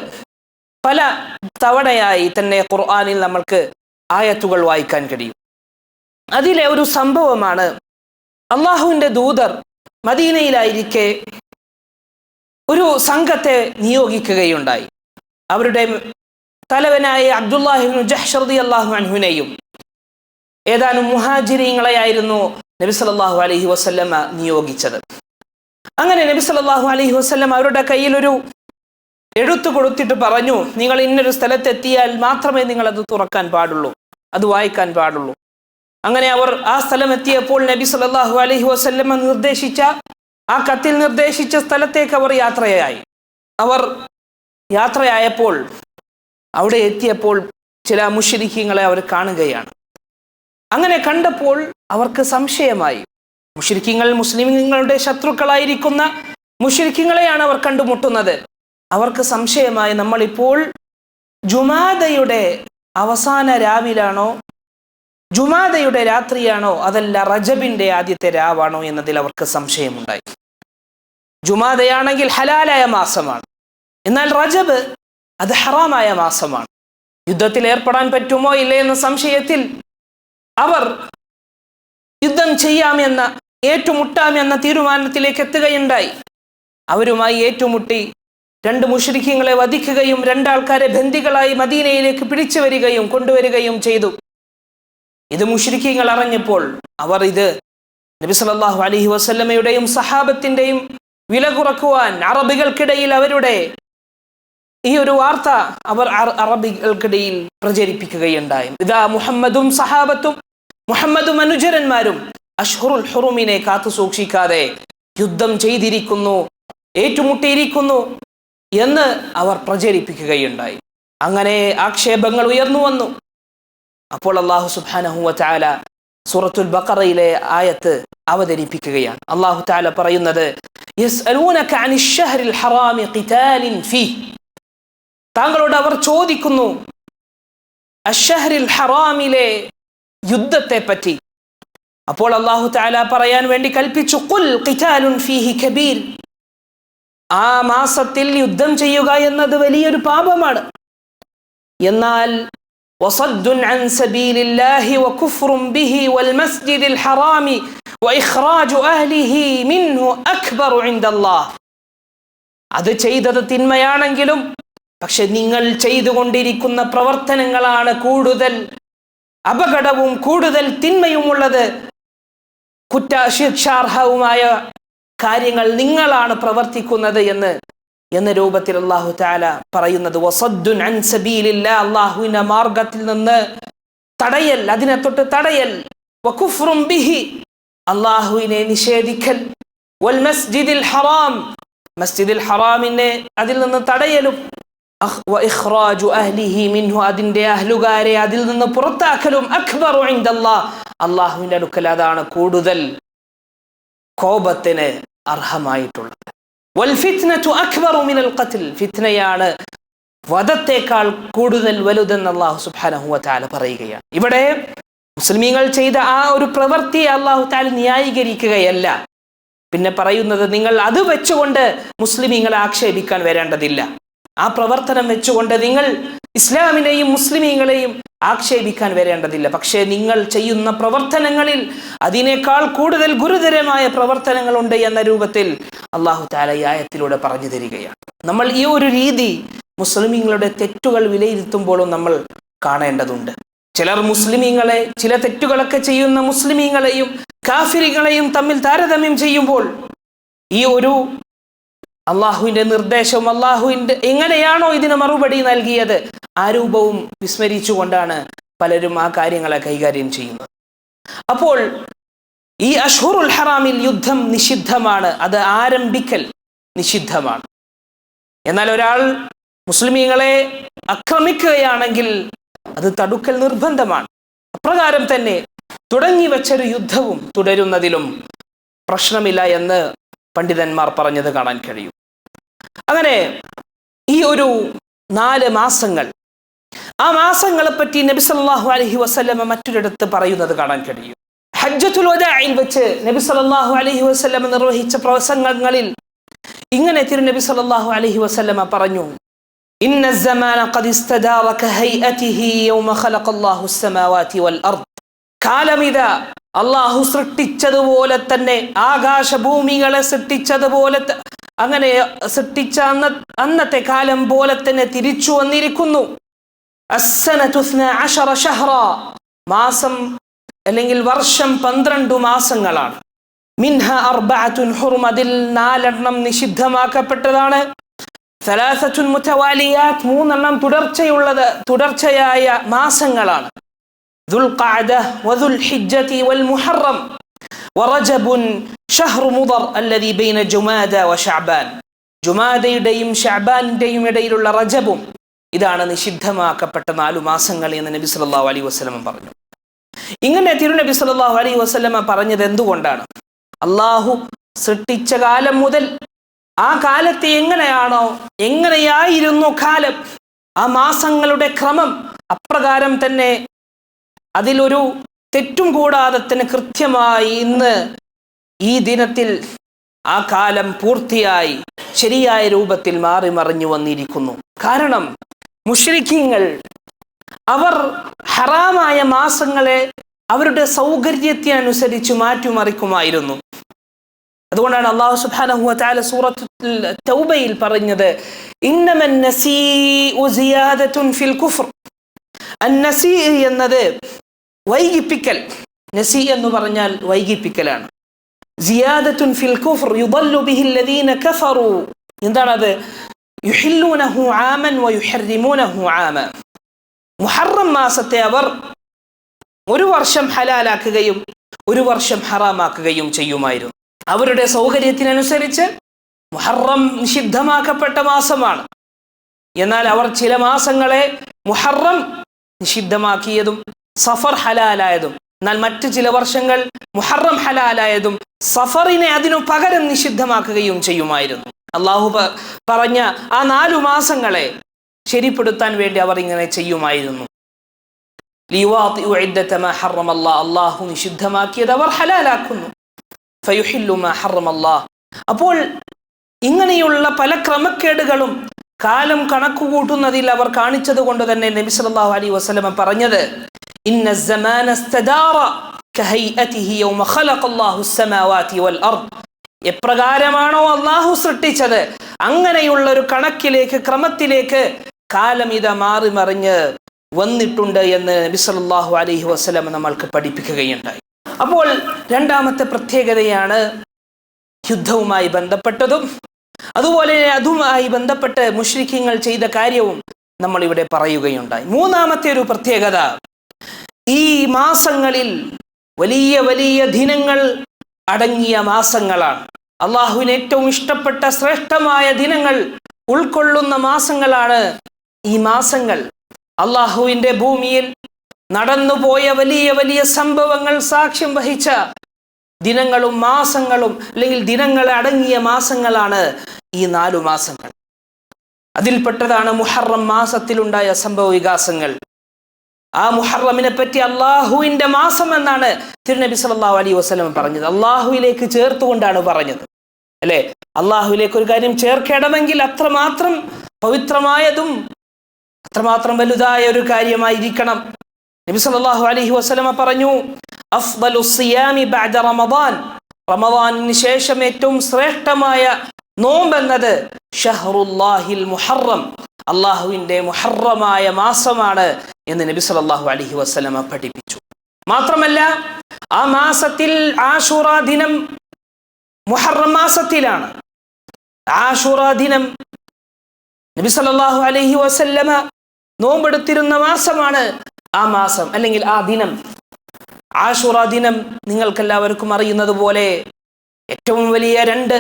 പല തവണയായി തന്നെ ഖുർആനിൽ നമ്മൾക്ക് ആയത്തുകൾ വായിക്കാൻ കഴിയും. അതിലെ ഒരു സംഭവമാണ്, അള്ളാഹുവിൻ്റെ ദൂതർ മദീനയിലായിരിക്കെ ഒരു സംഘത്തെ നിയോഗിക്കുകയുണ്ടായി. അവരുടെ തലവനായ അബ്ദുല്ലാഹി ഇബ്നു ജഹ്ശ് റളിയല്ലാഹു അൻഹുവിനെയും ഏതാനും മുഹാജിരീങ്ങളെയായിരുന്നു നബി സല്ലല്ലാഹു അലൈഹി വസല്ലമ നിയോഗിച്ചത്. അങ്ങനെ നബി സല്ലല്ലാഹു അലൈഹി വസല്ലം അവരുടെ കയ്യിൽ ഒരു എഴുത്ത് കൊടുത്തിട്ട് പറഞ്ഞു, നിങ്ങൾ ഇന്നൊരു സ്ഥലത്തെത്തിയാൽ മാത്രമേ നിങ്ങളത് തുറക്കാൻ പാടുള്ളൂ, അത് വായിക്കാൻ പാടുള്ളൂ. അങ്ങനെ അവർ ആ സ്ഥലം എത്തിയപ്പോൾ നബി സല്ലല്ലാഹു അലൈഹി വസല്ലമ നിർദ്ദേശിച്ച, ആ കത്തിൽ നിർദ്ദേശിച്ച സ്ഥലത്തേക്ക് അവർ യാത്രയായി. അവർ യാത്രയായപ്പോൾ അവിടെ എത്തിയപ്പോൾ ചില മുശ്രിക്കീങ്ങളെ അവർ കാണുകയാണ്. അങ്ങനെ കണ്ടപ്പോൾ അവർക്ക് സംശയമായി. മുശ്രിക്കീങ്ങൾ മുസ്ലിമീങ്ങളുടെ ശത്രുക്കളായിരിക്കുന്ന മുശ്രിക്കീങ്ങളെയാണ് അവർ കണ്ടുമുട്ടുന്നത്. അവർക്ക് സംശയമായി, നമ്മളിപ്പോൾ ജുമാദയുടെ അവസാന രാവിലാണോ, ജുമാദയുടെ രാത്രിയാണോ, അതല്ല റജബിന്റെ ആദ്യത്തെ രാവാണോ എന്നതിൽ അവർക്ക് സംശയമുണ്ടായി. ജുമാദയാണെങ്കിൽ ഹലാലായ മാസമാണ്, എന്നാൽ റജബ് അത് ഹറാമായ മാസമാണ്. യുദ്ധത്തിൽ ഏർപ്പെടാൻ പറ്റുമോ ഇല്ലേ എന്ന സംശയത്തിൽ അവർ യുദ്ധം ചെയ്യാമെന്ന, ഏറ്റുമുട്ടാമെന്ന തീരുമാനത്തിലേക്ക് എത്തുകയുണ്ടായി. അവരുമായി ഏറ്റുമുട്ടി രണ്ട് മുശ്രിക്കീങ്ങളെ വധിക്കുകയും രണ്ടാൾക്കാരെ ബന്ദികളായി മദീനയിലേക്ക് പിടിച്ചു വരികയും കൊണ്ടുവരികയും ചെയ്തു. ഇത് മുശ്രിക്കീങ്ങൾ അറിഞ്ഞപ്പോൾ അവർ ഇത് നബി സല്ലല്ലാഹു അലൈഹി വസല്ലമയുടെയും സഹാബത്തിന്റെയും വില കുറക്കുവാൻ അറബികൾക്കിടയിൽ അവരുടെ ഈ ഒരു വാർത്ത അവർ അറബികൾക്കിടയിൽ പ്രചരിപ്പിക്കുകയുണ്ടായി. ഇതാ മുഹമ്മദും സഹാബത്തും, മുഹമ്മദും അനുചരന്മാരും അഷ്ഹുറുൽ ഹുറുമിനെ കാത്തു സൂക്ഷിക്കാതെ യുദ്ധം ചെയ്തിരിക്കുന്നു, ഏറ്റുമുട്ടിയിരിക്കുന്നു എന്ന് അവർ പ്രചരിപ്പിക്കുകയുണ്ടായി. അങ്ങനെ ആക്ഷേപങ്ങൾ ഉയർന്നു വന്നു. അപ്പോൾ അല്ലാഹു സുബ്ഹാനഹു വ തആല സൂറത്തുൽ ബഖറയിലെ ആയത്ത് അവതരിപ്പിക്കുകയാണ്. അല്ലാഹു തആല പറയുന്നത്, യസ്അലൂനക അനിശ് ശഹ്റിൽ ഹറാമി ഖിതാലിൻ ഫീഹ്, താങ്കളോട് അവർ ചോദിക്കുന്നു അശ്ശഹ്റിൽ ഹറാമിലെ യുദ്ധത്തെ പറ്റി. അപ്പോൾ അല്ലാഹു തആല പറയാൻ വേണ്ടി കൽപ്പിച്ചു, ഖുൽ ഖിതാലുൻ ഫീഹി കബീർ, ആ മാസത്തിൽ യുദ്ധം ചെയ്യുക എന്നത് വലിയൊരു പാപമാണ്. എന്നാൽ വസദ്ദുൻ അൻ സബീലില്ലാഹി വകുഫ്റുൻ ബിഹി വൽ മസ്ജിദിൽ ഹറാമി വഇഖ്റാജു അഹ്ലിഹി മിൻഹു അക്ബറു ഇൻദല്ലാഹ്, അത് ചെയ്തത് തിന്മയാണെങ്കിലും പക്ഷെ നിങ്ങൾ ചെയ്തുകൊണ്ടിരിക്കുന്ന പ്രവർത്തനങ്ങളാണ് കൂടുതൽ അപകടവും കൂടുതൽ തിന്മയുമുള്ളത്, ശിക്ഷാർഹവുമായ കാര്യങ്ങൾ നിങ്ങളാണ് പ്രവർത്തിക്കുന്നത് എന്ന രൂപത്തിൽ അല്ലാഹു തആല പറയുന്നത്. വസദ്ദുൻ അൻ സബീലില്ലാഹ്, അല്ലാഹുവിന്റെ മാർഗത്തിൽ നിന്ന് തടയൽ, അതിനെ തൊട്ട് തടയൽ. വകുഫ്റുൻ ബിഹി, അല്ലാഹുവിനെ നിഷേധിക്കൽ. വൽ മസ്ജിദിൽ ഹറാം, മസ്ജിദുൽ ഹറാമിനെ അതിൽ നിന്ന് തടയലും. വഇഖ്റാജു അഹ്ലിഹി മിൻഹു, അതിന്റെ അഹ്ലുകാരെ അതിൽ നിന്ന് പുറത്താക്കലും അക്ബറു ഇൻദല്ലാഹ്, അല്ലാഹുവിന്റെ അടുക്കൽ അതാണ് കൂടുതൽ കോപത്തിന് അർഹമായിട്ടുള്ളത്. വൽ ഫിത്നതു അക്ബറു മിനൽ ഖത്ൽ, ഫിത്നയാണ് വധത്തേക്കാൾ കൂടുതൽ വലുതെന്ന് അല്ലാഹു സുബ്ഹാനഹു വ തആല പറയുകയാണ്. ഇവിടെ മുസ്ലിമീങ്ങൾ ചെയ്ത ആ ഒരു പ്രവൃത്തിയെ അല്ലാഹു തആല ന്യായീകരിക്കുകയല്ല, പിന്നെ പറയുന്നത് നിങ്ങൾ അത് വെച്ചുകൊണ്ട് മുസ്ലിമീങ്ങളെ ആക്ഷേപിക്കാൻ വരേണ്ടതില്ല. ആ പ്രവർത്തനം വെച്ചുകൊണ്ട് നിങ്ങൾ ഇസ്ലാമിനെയും മുസ്ലിമീങ്ങളെയും ആക്ഷേപിക്കാൻ വരേണ്ടതില്ല. പക്ഷേ നിങ്ങൾ ചെയ്യുന്ന പ്രവർത്തനങ്ങളിൽ അതിനേക്കാൾ കൂടുതൽ ഗുരുതരമായ പ്രവർത്തനങ്ങളുണ്ട് എന്ന രൂപത്തിൽ അല്ലാഹു തആല ഈ ആയത്തിലൂടെ പറഞ്ഞു തരികയാണ്. നമ്മൾ ഈ ഒരു രീതി മുസ്ലിമീങ്ങളുടെ തെറ്റുകൾ വിലയിരുത്തുമ്പോഴും നമ്മൾ കാണേണ്ടതുണ്ട്. ചിലർ മുസ്ലിമീങ്ങളെ, ചില തെറ്റുകളൊക്കെ ചെയ്യുന്ന മുസ്ലിമീങ്ങളെയും കാഫിറുകളെയും തമ്മിൽ താരതമ്യം ചെയ്യുമ്പോൾ ഈ ഒരു അള്ളാഹുവിന്റെ നിർദ്ദേശവും അള്ളാഹുവിന്റെ എങ്ങനെയാണോ ഇതിന് മറുപടി നൽകിയത് ആ രൂപവും വിസ്മരിച്ചുകൊണ്ടാണ് പലരും ആ കാര്യങ്ങളെ കൈകാര്യം ചെയ്യുന്നത്. അപ്പോൾ ഈ അഷ്ഹുറുൽ ഹറാമിൽ യുദ്ധം നിഷിദ്ധമാണ്, അത് ആരംഭിക്കൽ നിഷിദ്ധമാണ്. എന്നാൽ ഒരാൾ മുസ്ലിമീങ്ങളെ ആക്രമിക്കുകയാണെങ്കിൽ അത് തടുക്കൽ നിർബന്ധമാണ്. അപ്രകാരം തന്നെ തുടങ്ങി വെച്ചൊരു യുദ്ധവും തുടരുന്നതിലും പ്രശ്നമില്ല എന്ന് പണ്ഡിതന്മാർ പറഞ്ഞത് കാണാൻ കഴിയും. അങ്ങനെ ഈ ഒരു 4 മാസങ്ങൾ, ആ മാസങ്ങളെ പറ്റി നബി സല്ലല്ലാഹു അലൈഹി വസല്ലമ മറ്റൊരിടത്ത് പറയുന്നത് കാണാൻ കഴിയും. ഹജ്ജത്തുൽ വദാഇൽ വെച്ച് നബി സല്ലല്ലാഹു അലൈഹി വസല്ലമ നിർവഹിച്ച പ്രസംഗങ്ങളിൽ ഇങ്ങനെ തിരുനബി സല്ലല്ലാഹു അലൈഹി വസല്ലമ പറഞ്ഞു, ഇന്ന الزمان قد استدار كهيئته يوم خلق الله السماوات والأرض. കാലമിതാ അള്ളാഹു സൃഷ്ടിച്ചതുപോലെ തന്നെ, ആകാശഭൂമികളെ സൃഷ്ടിച്ചതുപോലെ അങ്ങനെ സൃഷ്ടിച്ച അന്നത്തെ കാലം പോലെ തന്നെ തിരിച്ചു വന്നിരിക്കുന്നു. അസ്സനതു 12 ശഹ്റ, മാസം അല്ലെങ്കിൽ വർഷം 12 മാസങ്ങളാണ്. മിൻഹ അർബഅത്തുൻ ഹുറും, അതിൽ 4 നിഷിദ്ധമാക്കപ്പെട്ടതാണ്. സലാസത്തുൻ മുതവാലിയാത്ത്, 3 തുടർച്ചയായ മാസങ്ങളാണ്. ദുൽഖഅദ വദുൽഹിജ്ജതി വൽമുഹറം വറജബുൻ ശഹ്റു മുദർ അല്ലദീ ബൈന ജുമാദ വശഅബാൻ. ജുമാദയുടെയും ശഅബാനിന്റെയും ഇടയിലുള്ള റജബും, ഇതാണ് നിഷിദ്ധമാക്കപ്പെട്ട 4 മാസങ്ങൾ എന്ന് നബി സല്ലല്ലാഹു അലൈഹി വസല്ലം പറഞ്ഞു. ഇങ്ങനെ തിരുനബി സല്ലല്ലാഹു അലൈഹി വസല്ലം പറഞ്ഞത് എന്തുകൊണ്ടാണ്? അള്ളാഹു സൃഷ്ടിച്ച കാലം മുതൽ ആ കാലത്തെ എങ്ങനെയായിരുന്നു കാലം, ആ മാസങ്ങളുടെ ക്രമം, അപ്രകാരം തന്നെ അതിലൊരു തെറ്റും കൂടാതെ തന്നെ കൃത്യമായി ഇന്ന് ഈ ദിനത്തിൽ ആ കാലം പൂർത്തിയായി ശരിയായ രൂപത്തിൽ മാറി മറിഞ്ഞു വന്നിരിക്കുന്നു. കാരണം മുശ്രിക്കീങ്ങൾ അവർ ഹറാമായ മാസങ്ങളെ അവരുടെ സൗകര്യത്തിനനുസരിച്ച് മാറ്റിമറിക്കുമായിരുന്നു. അതുകൊണ്ടാണ് അല്ലാഹു സുബ്ഹാനഹു വ തആല സൂറത്തുൽ തൗബയിൽ പറഞ്ഞത്, ഇന്നമൻ നസീഉ സിയാദത്തുൻ ഫിൽ കുഫ്ർ. അന്നസീ എന്നത് വൈകിപ്പിക്കൽ, നസീ എന്ന് പറഞ്ഞാൽ വൈകിപ്പിക്കലാണ്. സിയാദത്തുൻ ഫിൽ കുഫ്ർ യുദല്ലു ബിഹിൽ ലദീന കഫറു. എന്താണത്? യുഹില്ലൂനഹു ആമൻ വയുഹർരിമൂനഹു ആമ. മുഹറം മാസത്തെ അവർ ഒരു വർഷം ഹലാലാക്കുകയും ഒരു വർഷം ഹറാമാക്കുകയും ചെയ്യുമായിരുന്നു. അവരുടെ സൗകര്യത്തിനനുസരിച്ച് മുഹറം നിഷിദ്ധമാക്കപ്പെട്ട മാസമാണ്. എന്നാൽ അവർ ചില മാസങ്ങളെ മുഹറം നിഷിദ്ധമാക്കിയതും സഫർ ഹലാലായതും, എന്നാൽ മറ്റു ചില വർഷങ്ങൾ മുഹറം ഹലാലായതും സഫറിനെ അതിനു പകരം നിഷിദ്ധമാക്കുകയും ചെയ്യുമായിരുന്നു. അള്ളാഹു പറഞ്ഞ ആ 4 മാസങ്ങളെ ശരിപ്പെടുത്താൻ വേണ്ടി അവർ ഇങ്ങനെ ചെയ്യുമായിരുന്നു. അള്ളാഹു നിഷിദ്ധമാക്കിയത് അവർ ഹലാലാക്കുന്നു. അപ്പോൾ ഇങ്ങനെയുള്ള പല ക്രമക്കേടുകളും കാലം കണക്കുകൂട്ടുന്നതിൽ അവർ കാണിച്ചത് കൊണ്ട് തന്നെ നബി സല്ലല്ലാഹു അലൈഹി വസല്ലം പറഞ്ഞത്, ഇന്ന الزمان استدار كهيئته يوم خلق الله السماوات والأرض. എപ്രകാരമാണോ അള്ളാഹു സൃഷ്ടിച്ചത് അങ്ങനെയുള്ള ഒരു കണക്കിലേക്ക്, ക്രമത്തിലേക്ക് കാലം ഇതാ മാറി മറിഞ്ഞ് വന്നിട്ടുണ്ട് എന്ന് നബി സല്ലല്ലാഹു അലൈഹി വസല്ലം നമ്മൾക്ക് പഠിപ്പിക്കുകയുണ്ടായി. അപ്പോൾ രണ്ടാമത്തെ പ്രത്യേകതയാണ് യുദ്ധവുമായി ബന്ധപ്പെട്ടതും അതുപോലെ അതുമായി ബന്ധപ്പെട്ട് മുശ്രിക്കീങ്ങൾ ചെയ്ത കാര്യവും നമ്മൾ ഇവിടെ പറയുകയുണ്ടായി. മൂന്നാമത്തെ ഒരു പ്രത്യേകത, ഈ മാസങ്ങളിൽ വലിയ വലിയ ദിനങ്ങൾ അടങ്ങിയ മാസങ്ങളാണ്. അള്ളാഹുവിന് ഏറ്റവും ഇഷ്ടപ്പെട്ട ശ്രേഷ്ഠമായ ദിനങ്ങൾ ഉൾക്കൊള്ളുന്ന മാസങ്ങളാണ് ഈ മാസങ്ങൾ. അള്ളാഹുവിൻ്റെ ഭൂമിയിൽ നടന്നുപോയ വലിയ വലിയ സംഭവങ്ങൾ സാക്ഷ്യം വഹിച്ച ദിനങ്ങളും മാസങ്ങളും, അല്ലെങ്കിൽ ദിനങ്ങൾ അടങ്ങിയ മാസങ്ങളാണ് ഈ 4 മാസങ്ങൾ. അതിൽപ്പെട്ടതാണ് മുഹറം മാസത്തിലുണ്ടായ സംഭവ വികാസങ്ങൾ. ആ മുഹറമിനെ പറ്റി അള്ളാഹുവിൻ്റെ മാസം എന്നാണ് തിരുനബി സല്ലല്ലാഹു അലൈഹി വസല്ലം പറഞ്ഞത്. അള്ളാഹുവിലേക്ക് ചേർത്തുകൊണ്ടാണ് പറഞ്ഞത്, അല്ലെ? അള്ളാഹുവിലേക്ക് ഒരു കാര്യം ചേർക്കണമെങ്കിൽ അത്രമാത്രം പവിത്രമായതും അത്രമാത്രം വലുതായ ഒരു കാര്യമായിരിക്കണം. നബി സല്ലല്ലാഹു അലൈഹി വസല്ലം പറഞ്ഞു, അഫ്ദലുസ് സിയാമി ബഅദ റമദാൻ, റമദാനിന് ശേഷം ഏറ്റവും ശ്രേഷ്ഠമായ നോമ്പെന്നത് ഷഹ്റുല്ലാഹിൽ മുഹറം, അള്ളാഹുവിൻ്റെ മുഹറമായ മാസമാണ് എന്ന് നബി സല്ലല്ലാഹു അലൈഹി വസല്ലം പഠിപ്പിച്ചു. മാത്രമല്ല ആ മാസത്തിൽ ആശൂറ ദിനം മുഹറം മാസത്തിലാണ്. ആശൂറ ദിനം നബി സല്ലല്ലാഹു അലൈഹി വസല്ലമ നോമ്പെടുത്തിരുന്ന മാസമാണ് ആ മാസം, അല്ലെങ്കിൽ ആ ദിനം. ആശൂറ ദിനം നിങ്ങൾക്കെല്ലാവർക്കും അറിയുന്നത് പോലെ ഏറ്റവും വലിയ 2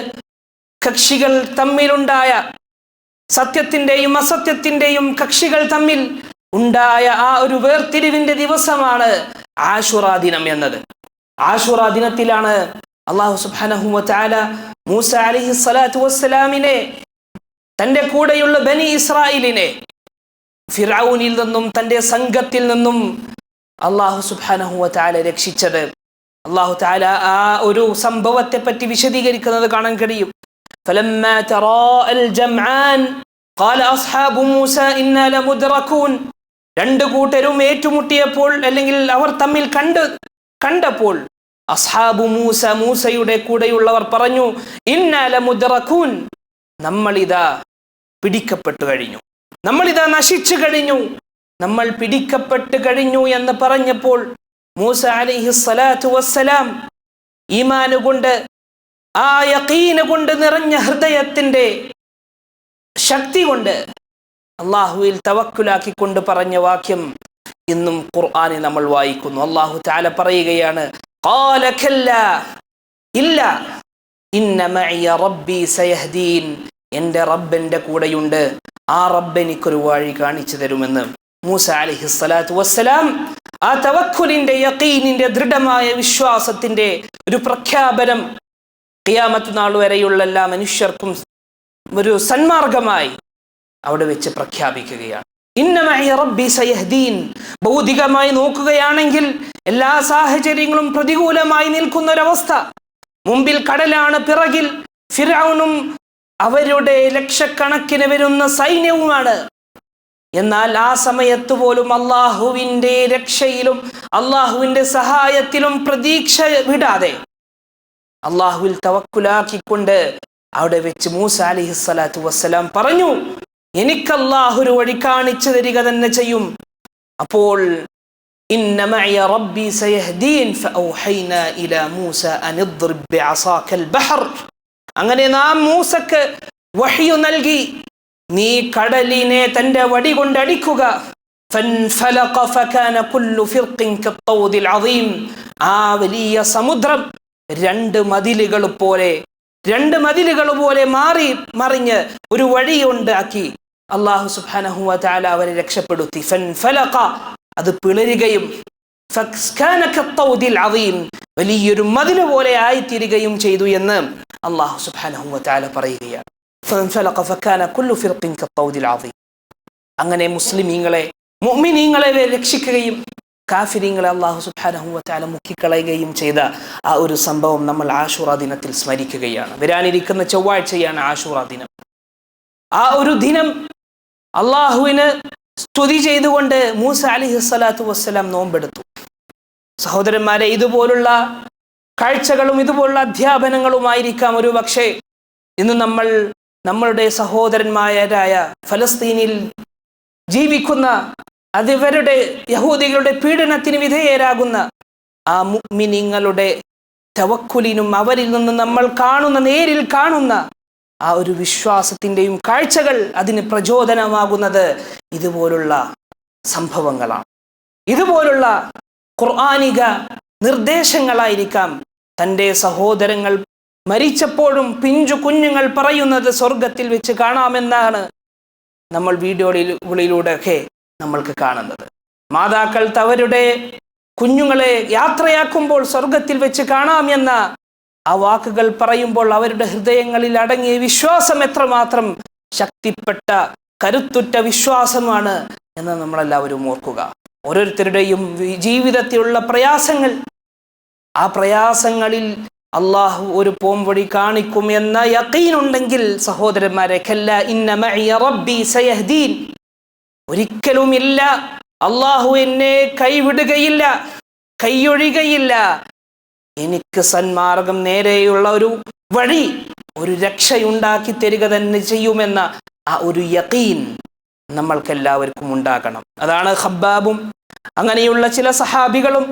കക്ഷികൾ തമ്മിലുണ്ടായ, സത്യത്തിൻ്റെയും അസത്യത്തിൻ്റെയും കക്ഷികൾ തമ്മിൽ ഉണ്ടായ ആ ഒരു വേർതിരിവിൻ്റെ ദിവസമാണ് ആശൂറ ദിനം എന്നത്. ആശൂറ ദിനത്തിലാണ് അല്ലാഹു സുബ്ഹാനഹു വ തആല മൂസ അലൈഹി സ്വലാത്തു വസ്സലാമിനെ, തൻ്റെ കൂടെയുള്ള ബനി ഇസ്രായേലിനെ ഫിർഔനിൽ നിന്നും തൻ്റെ സംഘത്തിൽ നിന്നും അല്ലാഹു സുബ്ഹാനഹു വ തആല രക്ഷിച്ചത്. അല്ലാഹു തആല ആ ഒരു സംഭവത്തെ പറ്റി വിശദീകരിക്കുന്നത് കാണാൻ കഴിയും. فلما تراءى الجمعان قال أصحاب موسى إنا لمدركون. 2 കൂട്ടരും ഏറ്റുമുട്ടിയപ്പോൾ, അല്ലെങ്കിൽ അവർ തമ്മിൽ കണ്ടപ്പോൾ അസ്ഹാബു മൂസ, മൂസയുടെ കൂടെയുള്ളവർ പറഞ്ഞു, ഇന്നാ ലമുദ്റകൂൻ, നമ്മളിതാ പിടിക്കപ്പെട്ടു കഴിഞ്ഞു, നമ്മളിതാ നശിച്ചു കഴിഞ്ഞു, നമ്മൾ പിടിക്കപ്പെട്ടു കഴിഞ്ഞു എന്ന് പറഞ്ഞപ്പോൾ മൂസ അലൈഹി സ്വലാത്തു വസ്സലാം ഈമാൻ കൊണ്ട്, ആ യഖീന് കൊണ്ട് നിറഞ്ഞ ഹൃദയത്തിൻ്റെ ശക്തി കൊണ്ട് അള്ളാഹുവിൽ തവക്കുലാക്കിക്കൊണ്ട് പറഞ്ഞ വാക്യം ഇന്നും ഖുർആനിൽ നമ്മൾ വായിക്കുന്നു. അള്ളാഹു തആല പറയുകയാണ്, ഖാല കല്ലാ, ഇല്ല, ഇന്ന മഇയ റബ്ബി സയഹ്ദീൻ, എൻ്റെ റബ്ബ് എൻ്റെ കൂടെയുണ്ട്, ആ റബ്ബ് എനിക്കൊരു വഴി കാണിച്ചു തരുമെന്ന് മൂസ അലൈഹി സ്വലാത്തു വസ്സലാം ആ തവക്കുലിൻ്റെ, യഖീനിൻ്റെ, ദൃഢമായ വിശ്വാസത്തിൻ്റെ ഒരു പ്രഖ്യാപനം ഖിയാമത്ത് നാൾ വരെയുള്ള എല്ലാ മനുഷ്യർക്കും ഒരു സന്മാർഗമായി അവിടെ വെച്ച് പ്രഖ്യാപിക്കുകയാണ്. ഇന്ന മഇയ റബ്ബി സയഹ്ദീൻ. ഭൗതികമായി നോക്കുകയാണെങ്കിൽ എല്ലാ സാഹചര്യങ്ങളും പ്രതികൂലമായി നിൽക്കുന്ന ഒരവസ്ഥ. മുമ്പിൽ കടലാണ്, പിറകിൽ ഫിർഔനും അവരുടെ ലക്ഷക്കണക്കിന് വരുന്ന സൈന്യവുമാണ്. എന്നാൽ ആ സമയത്ത് പോലും അള്ളാഹുവിൻ്റെ രക്ഷയിലും അള്ളാഹുവിൻ്റെ സഹായത്തിലും പ്രതീക്ഷ വിടാതെ അള്ളാഹുവിൽ തവക്കുലാക്കിക്കൊണ്ട് അവിടെ വെച്ച് മൂസ അലൈഹി സ്വലാത്തു വസ്സലാം പറഞ്ഞു, എനിക്ക് അള്ളാഹു ഒരു വഴി കാണിച്ചു തരിക തന്നെ ചെയ്യും. അപ്പോൾ ഇന്ന മഇയ റബ്ബി സയഹ്ദീൻ ഫഔഹൈനാ ഇലാ മൂസ അൻ ഇദ്റിബ് ബിഅസാകൽ ബഹർ. അങ്ങനെ നാം മൂസക്ക് വഹ്യു നൽകി, നീ കടലിനെ തന്റെ വടി കൊണ്ട് അടിക്കുക. ഫൻഫലഖ ഫകാന കുല്ലു ഫിർഖിൻ കത്തൗദിൽ അദീം. ആ വലിയ സമുദ്രം 2 മതിലുകൾ പോലെ മാറി മറിഞ്ഞ് ഒരു വഴി ഉണ്ടാക്കി അല്ലാഹു സുബ്ഹാനഹു വ തആല അവരെ രക്ഷപ്പെടുത്തി. ഫൻഫലഖ, അത് പിളരുകയും, ഫകാന കത്തൗദിൽ അദീം, വലിയൊരു മതില് പോലെ ആയിത്തീരുകയും ചെയ്തു എന്ന് അല്ലാഹു സുബ്ഹാനഹു വ തആല പറയുകയാണ്. ഫൻഫലഖ ഫകാന കുല്ലു ഫിർഖിൻ കത്തൗദിൽ അദീം. അങ്ങനെ മുസ്ലിമീങ്ങളെ, മുഅ്മിനീങ്ങളെ രക്ഷിക്കുകയും കാഫിരീങ്ങളെ അല്ലാഹു സുബ്ഹാനഹു വ തആല മുക്കിക്കളയുകയും ചെയ്ത ആ ഒരു സംഭവം നമ്മൾ ആശൂറ ദിനത്തിൽ സ്മരിക്കുകയാണ്. വരാനിരിക്കുന്ന ചൊവ്വാഴ്ചയാണ് ആശൂറ ദിനം. ആ ഒരു ദിനം അള്ളാഹുവിന് സ്തുതി ചെയ്തുകൊണ്ട് മൂസ അലൈഹി സ്വലാത്തു വസ്സലാം നോമ്പെടുത്തു. സഹോദരന്മാരെ, ഇതുപോലുള്ള കാഴ്ചകളും ഇതുപോലുള്ള അധ്യാപനങ്ങളുമായിരിക്കാം ഒരു പക്ഷേ ഇന്ന് നമ്മൾ നമ്മളുടെ സഹോദരന്മാരായ ഫലസ്തീനിൽ ജീവിക്കുന്ന, അതിവരുടെ യഹൂദികളുടെ പീഡനത്തിന് വിധേയരാകുന്ന ആ മുഅ്മിനീങ്ങളുടെ തവക്കുലിനും അവരിൽ നിന്ന് നമ്മൾ നേരിൽ കാണുന്ന ആ ഒരു വിശ്വാസത്തിൻ്റെയും കാഴ്ചകൾ അതിന് പ്രചോദനമാകുന്നത് ഇതുപോലുള്ള സംഭവങ്ങളാണ്. ഇതുപോലുള്ള ഖുർആനിക നിർദ്ദേശങ്ങളായിരിക്കാം തൻ്റെ സഹോദരങ്ങൾ മരിച്ചപ്പോഴും പിഞ്ചു കുഞ്ഞുങ്ങൾ പറയുന്നത് സ്വർഗത്തിൽ വെച്ച് കാണാമെന്നാണ് നമ്മൾ വീഡിയോകളിലൂടെയൊക്കെ നമ്മൾക്ക് കാണുന്നത്. മാതാക്കൾ അവരുടെ കുഞ്ഞുങ്ങളെ യാത്രയാക്കുമ്പോൾ സ്വർഗത്തിൽ വെച്ച് കാണാം എന്ന ആ വാക്കുകൾ പറയുമ്പോൾ അവരുടെ ഹൃദയങ്ങളിൽ അടങ്ങിയ വിശ്വാസം എത്രമാത്രം ശക്തിപ്പെട്ട കരുത്തുറ്റ വിശ്വാസമാണ് എന്ന് നമ്മളെല്ലാവരും ഓർക്കുക. ഓരോരുത്തരുടെയും ജീവിതത്തിലുള്ള പ്രയാസങ്ങൾ, ആ പ്രയാസങ്ങളിൽ അള്ളാഹു ഒരു പോംവഴി കാണിക്കും എന്ന യഖീനുണ്ടെങ്കിൽ സഹോദരന്മാരെ, കല്ലാ ഇന്ന മഇയ റബ്ബി സയഹ്ദീൻ, ഒരിക്കലുമില്ല അള്ളാഹു എന്നെ കൈവിടുകയില്ല, കൈയൊഴിയുകയില്ല, എനിക്ക് സന്മാർഗം നേരെയുള്ള ഒരു വഴി, ഒരു രക്ഷയുണ്ടാക്കി തരിക തന്നെ ചെയ്യുമെന്ന ആ ഒരു യഖീൻ നമ്മൾക്കെല്ലാവർക്കും ഉണ്ടാകണം. അതാണ് ഖബ്ബാബും അങ്ങനെയുള്ള ചില സഹാബികളും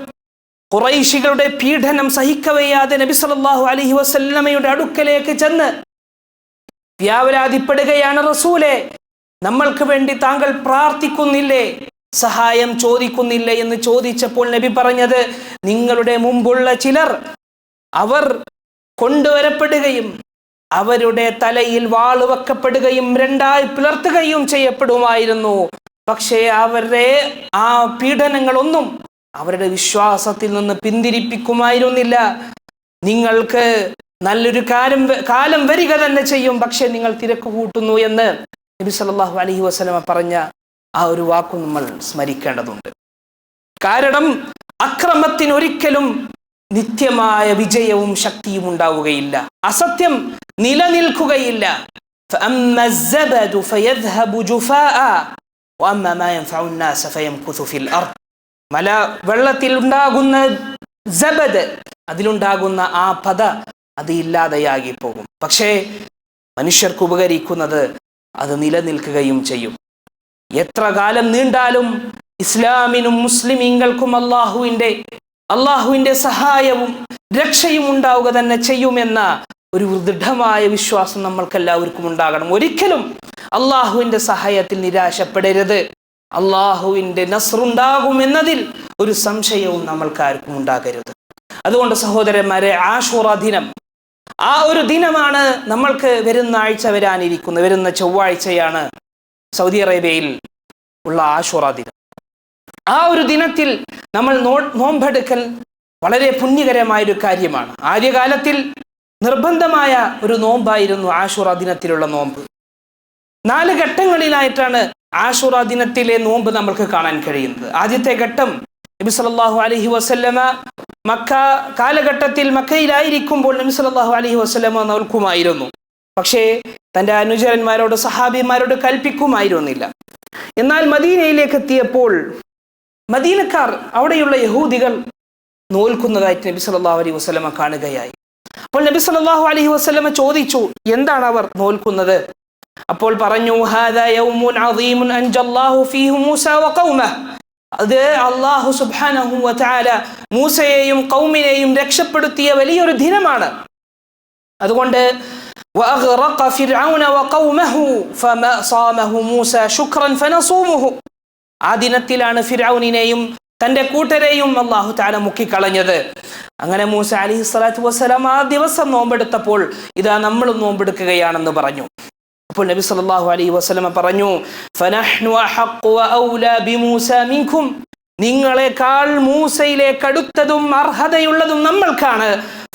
ഖുറൈശികളുടെ പീഡനം സഹിക്കവയ്യാതെ നബി സല്ലല്ലാഹു അലൈഹി വസല്ലമയുടെ അടുക്കലേക്ക് ചെന്ന് വ്യാവലാതിപ്പെടുകയാണ്, റസൂലേ, നമ്മൾക്ക് വേണ്ടി താങ്കൾ പ്രാർത്ഥിക്കുന്നില്ലേ, സഹായം ചോദിക്കുന്നില്ലേ എന്ന് ചോദിച്ചപ്പോൾ നബി പറഞ്ഞത്, നിങ്ങളുടെ മുമ്പുള്ള ചിലർ അവർ കൊണ്ടുവരപ്പെടുകയും അവരുടെ തലയിൽ വാള് വെക്കപ്പെടുകയും രണ്ടായി പിളർത്തുകയും ചെയ്യപ്പെടുമായിരുന്നു. പക്ഷേ അവരുടെ ആ പീഡനങ്ങളൊന്നും അവരുടെ വിശ്വാസത്തിൽ നിന്ന് പിന്തിരിപ്പിക്കുമായിരുന്നില്ല. നിങ്ങൾക്ക് നല്ലൊരു കാലം വരിക തന്നെ ചെയ്യും, പക്ഷെ നിങ്ങൾ തിരക്ക് കൂട്ടുന്നു എന്ന് നബി സല്ലല്ലാഹു അലൈഹി വസല്ലമ പറഞ്ഞ ആ ഒരു വാക്കു നമ്മൾ സ്മരിക്കേണ്ടതുണ്ട്. കാരണം അക്രമത്തിന് ഒരിക്കലും നിത്യമായ വിജയവും ശക്തിയും ഉണ്ടാവുകയില്ല. അസത്യം നിലനിൽക്കുകയില്ല. മല വെള്ളത്തിൽ ഉണ്ടാകുന്ന സബദ്, അതിലുണ്ടാകുന്ന ആ പത അത് ഇല്ലാതെയാകി പോകും. പക്ഷേ മനുഷ്യർക്ക് ഉപകരിക്കുന്നത് അത് നിലനിൽക്കുകയും ചെയ്യും. എത്ര കാലം നീണ്ടാലും ഇസ്ലാമിനും മുസ്ലിമീങ്ങൾക്കും അള്ളാഹുവിൻ്റെ സഹായവും രക്ഷയും ഉണ്ടാവുക തന്നെ ചെയ്യുമെന്ന ഒരു ദൃഢമായ വിശ്വാസം നമ്മൾക്കെല്ലാവർക്കും ഉണ്ടാകണം. ഒരിക്കലും അള്ളാഹുവിൻ്റെ സഹായത്തിൽ നിരാശപ്പെടരുത്. അള്ളാഹുവിൻ്റെ നസ്റുണ്ടാകുമെന്നതിൽ ഒരു സംശയവും നമ്മൾക്കാർക്കും ഉണ്ടാകരുത്. അതുകൊണ്ട് സഹോദരന്മാരെ, ആശൂറ ദിനം, ആ ഒരു ദിനമാണ് നമ്മൾക്ക് വരുന്ന ആഴ്ച വരാനിരിക്കുന്നത്. വരുന്ന ചൊവ്വാഴ്ചയാണ് സൗദി അറേബ്യയിൽ ഉള്ള ആശൂറ ദിനം. ആ ഒരു ദിനത്തിൽ നമ്മൾ നോമ്പെടുക്കൽ വളരെ പുണ്യകരമായൊരു കാര്യമാണ്. ആദ്യകാലത്തിൽ നിർബന്ധമായ ഒരു നോമ്പായിരുന്നു ആശൂറ ദിനത്തിലുള്ള നോമ്പ്. 4 ഘട്ടങ്ങളിലായിട്ടാണ് ആശൂറ ദിനത്തിലെ നോമ്പ് നമ്മൾക്ക് കാണാൻ കഴിയുന്നത്. ആദ്യത്തെ ഘട്ടം നബി സല്ലല്ലാഹു അലൈഹി വസല്ലമ മക്ക കാലഘട്ടത്തിൽ മക്കയിലായിരിക്കുമ്പോൾ നബി സല്ലല്ലാഹു അലൈഹി വസല്ലമ നോൽക്കുമായിരുന്നു. പക്ഷേ തൻ്റെ അനുചരന്മാരോട്, സഹാബിമാരോട് കൽപ്പിക്കുമായിരുന്നില്ല. എന്നാൽ മദീനയിലേക്ക് എത്തിയപ്പോൾ മദീനക്കാർ, അവിടെയുള്ള യഹൂദികൾ നോൽക്കുന്നതായിട്ട് നബി സല്ലല്ലാഹു അലൈഹി വസല്ലമ കാണുകയായി. അപ്പോൾ നബി സല്ലല്ലാഹു അലൈഹി വസല്ലമ ചോദിച്ചു, എന്താണ് അവർ നോൽക്കുന്നത്? അപ്പോൾ പറഞ്ഞു, ഹാദാ യൗമുൻ അദീമുൻ അൻജല്ലാഹു ഫീഹി മൂസ വഖൗമഹു, അത് അല്ലാഹു സുബ്ഹാനഹു വ തആല മൂസയെയും ഖൗമിനെയും രക്ഷപ്പെടുത്തിയ വലിയൊരു ദിനമാണ്. അതുകൊണ്ട് വഅഗ്റഖ ഫിർഔന വഖൗമഹു ഫമാ സാമഹു മൂസ ശുക്രൻ ഫനസൂമുഹു, ആ ദിനത്തിലാണ് ഫിർഔനിനെയും തൻ്റെ കൂട്ടരെയും അല്ലാഹു തആല മുക്കിക്കളഞ്ഞത്. അങ്ങനെ മൂസ അലൈഹി സ്വലാത്തു വസ്സലാം ആ ദിവസം നോമ്പെടുത്തപ്പോൾ ഇതാ നമ്മളും നോമ്പെടുക്കുകയാണെന്ന് പറഞ്ഞു. അപ്പോൾ നബി സല്ലല്ലാഹു അലൈഹി വസല്ലമ പറഞ്ഞു, ഫനഹ്നു അഹഖു വഔലാ ബിമൂസ മിൻകും, നിങ്ങളെക്കാൾ മൂസയിലേക്ക് അടുത്തതും അർഹതയുള്ളതും നമ്മൾക്കാണ്.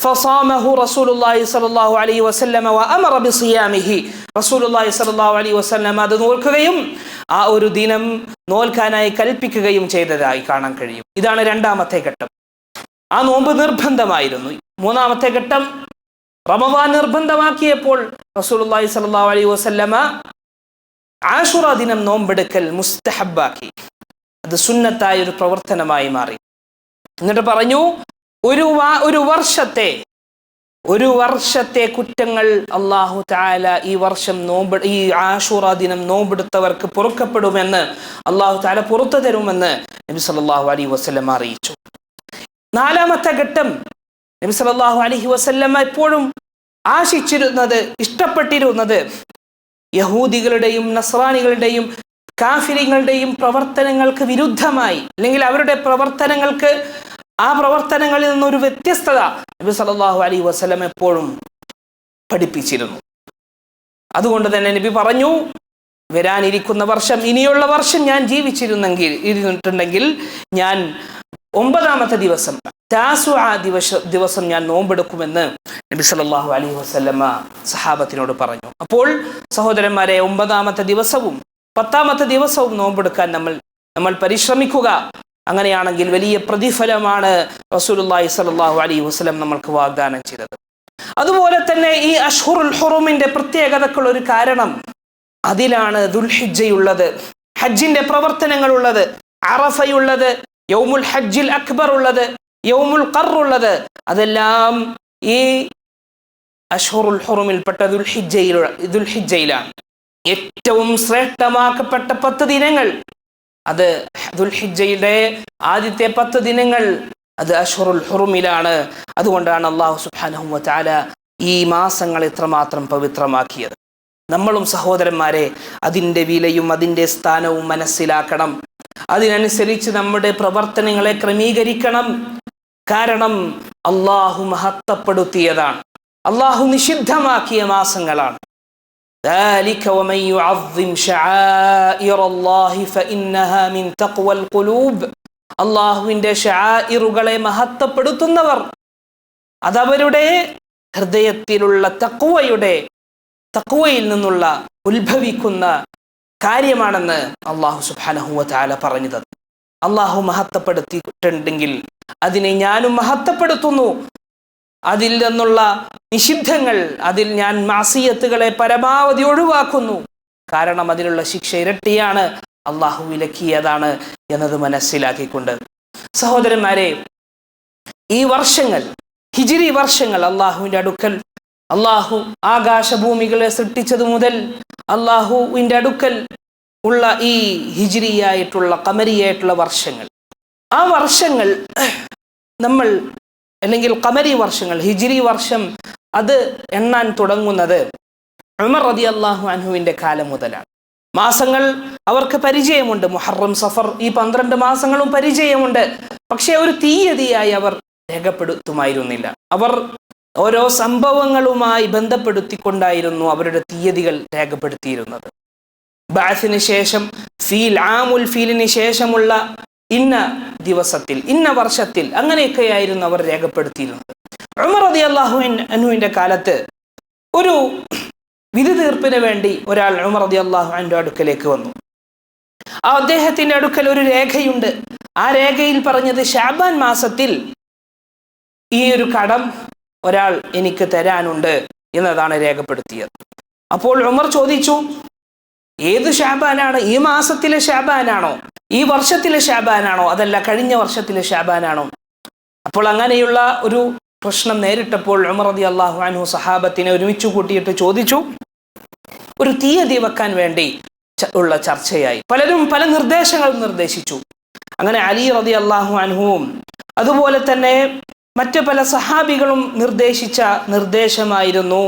ഫസാമഹു റസൂലുള്ളാഹി സ്വല്ലല്ലാഹു അലൈഹി വസല്ലമ വഅമറ ബിസിയാമിഹി, റസൂലുള്ളാഹി സ്വല്ലല്ലാഹു അലൈഹി വസല്ലമ അത് നോൽക്കുകയും ആ ഒരു ദിനം നോൽക്കാനായി കൽപ്പിക്കുകയും ചെയ്തതായി കാണാൻ കഴിയും. ഇതാണ് രണ്ടാമത്തെ ഘട്ടം. ആ നോമ്പ് നിർബന്ധമായിരുന്നു. മൂന്നാമത്തെ ഘട്ടം, റമദാൻ നിർബന്ധമാക്കിയപ്പോൾ റസൂലുള്ളാഹി സ്വല്ലല്ലാഹു അലൈഹി വസല്ലമ ആശൂറ ദിനം നോമ്പെടുക്കൽ മുസ്തഹബാക്കി. അത് സുന്നത്തായ ഒരു പ്രവർത്തനമായി മാറി. എന്നിട്ട് പറഞ്ഞു, ഒരു വർഷത്തെ കുറ്റങ്ങൾ അല്ലാഹു തആല ഈ ആശൂറ ദിനം നോമ്പെടുത്തവർക്ക് പൊറുക്കപ്പെടുമെന്ന്, അല്ലാഹു തആല പുറത്തു തരുമെന്ന് നബി സല്ലല്ലാഹു അലൈഹി വസല്ലമ അറിയിച്ചു. നാലാമത്തെ ഘട്ടം, നബി സല്ലല്ലാഹു അലൈഹി വസല്ലമ എപ്പോഴും ആശിച്ചിരുന്നത്, ഇഷ്ടപ്പെട്ടിരുന്നത് യഹൂദികളുടെയും നസ്രാനികളുടെയും കാഫിരികളുടെയും പ്രവർത്തനങ്ങൾക്ക് വിരുദ്ധമായി, അല്ലെങ്കിൽ അവരുടെ പ്രവർത്തനങ്ങളിൽ നിന്നൊരു വ്യത്യസ്തത നബി സല്ലല്ലാഹു അലൈഹി വസല്ലം എപ്പോഴും പഠിപ്പിച്ചിരുന്നു. അതുകൊണ്ട് തന്നെ നബി പറഞ്ഞു, വരാനിരിക്കുന്ന വർഷം, ഇനിയുള്ള വർഷം ഞാൻ ഇരുന്നിട്ടുണ്ടെങ്കിൽ ഞാൻ 9-ാമത്തെ ദിവസം താസുഅ ദിവസം ഞാൻ നോമ്പെടുക്കുമെന്ന് നബി സല്ലല്ലാഹു അലൈഹി വസല്ലമ സഹാബത്തിനോട് പറഞ്ഞു. അപ്പോൾ സഹോദരന്മാരെ, 9-ാമത്തെ ദിവസവും 10-ാമത്തെ ദിവസവും നോമ്പെടുക്കാൻ നമ്മൾ പരിശ്രമിക്കുക. അങ്ങനെയാണെങ്കിൽ വലിയ പ്രതിഫലമാണ് റസൂലുള്ളാഹി സ്വല്ലല്ലാഹു അലൈഹി വസല്ലം നമ്മൾക്ക് വാഗ്ദാനം ചെയ്തത്. അതുപോലെ തന്നെ ഈ അഷ്ഹുറുൽ ഹുറുമിന്റെ പ്രത്യേകതക്കുള്ള ഒരു കാരണം, അതിലാണ് ദുൽഹിജ്ജയുള്ളത്, ഹജ്ജിന്റെ പ്രവർത്തനങ്ങൾ ഉള്ളത്, അറഫയുള്ളത്, യൗമുൽ ഹജ്ജിൽ അക്ബർ ഉള്ളത്, യൗമുൽ ഖർ ഉള്ളത്. അതെല്ലാം ഈ അഷ്ഹുറുൽ ഹുറുമിൽപ്പെട്ട ദുൽഹിജ്ജയിലാണ്. ഏറ്റവും ശ്രേഷ്ഠമാക്കപ്പെട്ട 10 ദിനങ്ങൾ, അത് ദുൽഹിജ്ജയുടെ ആദ്യത്തെ 10 ദിനങ്ങൾ അത് അഷ്ഹുറുൽ ഹുറുമിലാണ്. അതുകൊണ്ടാണ് അല്ലാഹു സുബ്ഹാനഹു വ തആല ഈ മാസങ്ങൾ ഇത്രമാത്രം പവിത്രമാക്കിയത്. നമ്മളും സഹോദരന്മാരെ അതിൻ്റെ വിലയും അതിൻ്റെ സ്ഥാനവും മനസ്സിലാക്കണം. അതിനനുസരിച്ച് നമ്മുടെ പ്രവർത്തനങ്ങളെ ക്രമീകരിക്കണം. കാരണം അല്ലാഹു മഹത്വപ്പെടുത്തിയതാണ്, അല്ലാഹു നിഷിദ്ധമാക്കിയ മാസങ്ങളാണ്. ذلك ومن يعظم شعائر الله فإنها من تقوى القلوب. അല്ലാഹുവിന്റെ ശആഇറുകളെ മഹത്വപ്പെടുത്തുന്നവർ അതവരുടെ ഹൃദയത്തിലുള്ള തഖ്വയിൽ നിന്നുള്ള ഉത്ഭവിക്കുന്ന കാര്യമാണെന്ന് അല്ലാഹു സുബ്ഹാനഹു വ തആല പറഞ്ഞത്. അല്ലാഹു മഹത്വപ്പെടുത്തിയിട്ടുണ്ടെങ്കിൽ അതിനെ ഞാനും മഹത്വപ്പെടുത്തുന്നു. അതിൽ നിന്നുള്ള നിഷിദ്ധങ്ങൾ, അതിൽ ഞാൻ മാസിയത്തുകളെ പരമാവധി ഒഴിവാക്കുന്നു. കാരണം അതിനുള്ള ശിക്ഷ ഇരട്ടിയാണ്, അള്ളാഹു വിലക്കിയതാണ് എന്നത് മനസ്സിലാക്കിക്കൊണ്ട് സഹോദരന്മാരെ, ഈ വർഷങ്ങൾ, ഹിജ്രി വർഷങ്ങൾ, അള്ളാഹുവിൻ്റെ അടുക്കൽ, അള്ളാഹു ആകാശഭൂമികളെ സൃഷ്ടിച്ചത് മുതൽ അള്ളാഹുവിൻ്റെ അടുക്കൽ ഉള്ള ഈ ഹിജ്രിയായിട്ടുള്ള ഖമരിയായിട്ടുള്ള വർഷങ്ങൾ, ആ വർഷങ്ങൾ നമ്മൾ, അല്ലെങ്കിൽ ഖമരി വർഷങ്ങൾ, ഹിജ്രി വർഷം, അത് എണ്ണാൻ തുടങ്ങുന്നത് ഉമർ റളിയല്ലാഹു അൻഹുവിൻ്റെ കാലം മുതലാണ്. മാസങ്ങൾ അവർക്ക് പരിചയമുണ്ട്, മുഹറം, സഫർ, ഈ 12 മാസങ്ങളും പരിചയമുണ്ട്. പക്ഷെ ഒരു തീയതിയായി അവർ രേഖപ്പെടുത്തുമായിരുന്നില്ല. അവർ ഓരോ സംഭവങ്ങളുമായി ബന്ധപ്പെടുത്തിക്കൊണ്ടായിരുന്നു അവരുടെ തീയതികൾ രേഖപ്പെടുത്തിയിരുന്നത്. ബഅസിന് ശേഷം, ആമുൽ ഫീലിന് ശേഷമുള്ള ഇന്ന ദിവസത്തിൽ, ഇന്ന വർഷത്തിൽ, അങ്ങനെയൊക്കെയായിരുന്നു അവർ രേഖപ്പെടുത്തിയിരുന്നത്. ഉമർ റളിയല്ലാഹു അൻഹുവിൻ്റെ കാലത്ത് ഒരു വിധി തീർപ്പിന് വേണ്ടി ഒരാൾ ഉമർ റളിയല്ലാഹു അൻഹുവിന്റെ അടുക്കലേക്ക് വന്നു. അദ്ദേഹത്തിന്റെ അടുക്കൽ ഒരു രേഖയുണ്ട്. ആ രേഖയിൽ പറഞ്ഞത് ശഅബാൻ മാസത്തിൽ ഈ ഒരു കടം ഒരാൾ എനിക്ക് തരാനുണ്ട് എന്നതാണ് രേഖപ്പെടുത്തിയത്. അപ്പോൾ ഉമർ ചോദിച്ചു, ഏത് ശഅബാനാണ്? ഈ മാസത്തിലെ ശഅബാനാണോ, ഈ വർഷത്തിലെ ശഅബാനാണോ, അതല്ല കഴിഞ്ഞ വർഷത്തിലെ ശഅബാനാണോ? അപ്പോൾ അങ്ങനെയുള്ള ഒരു പ്രശ്നം നേരിട്ടപ്പോൾ ഉമർ റളിയല്ലാഹു അൻഹു സഹാബത്തിനെ ഒരുമിച്ച് കൂട്ടിയിട്ട് ചോദിച്ചു. ഒരു തീയതി വെക്കാൻ വേണ്ടി ഉള്ള ചർച്ചയായി. പലരും പല നിർദ്ദേശങ്ങളും നിർദ്ദേശിച്ചു. അങ്ങനെ അലി റളിയല്ലാഹു അൻഹുവും അതുപോലെ തന്നെ മറ്റു പല സഹാബികളും നിർദ്ദേശിച്ച നിർദ്ദേശമായിരുന്നു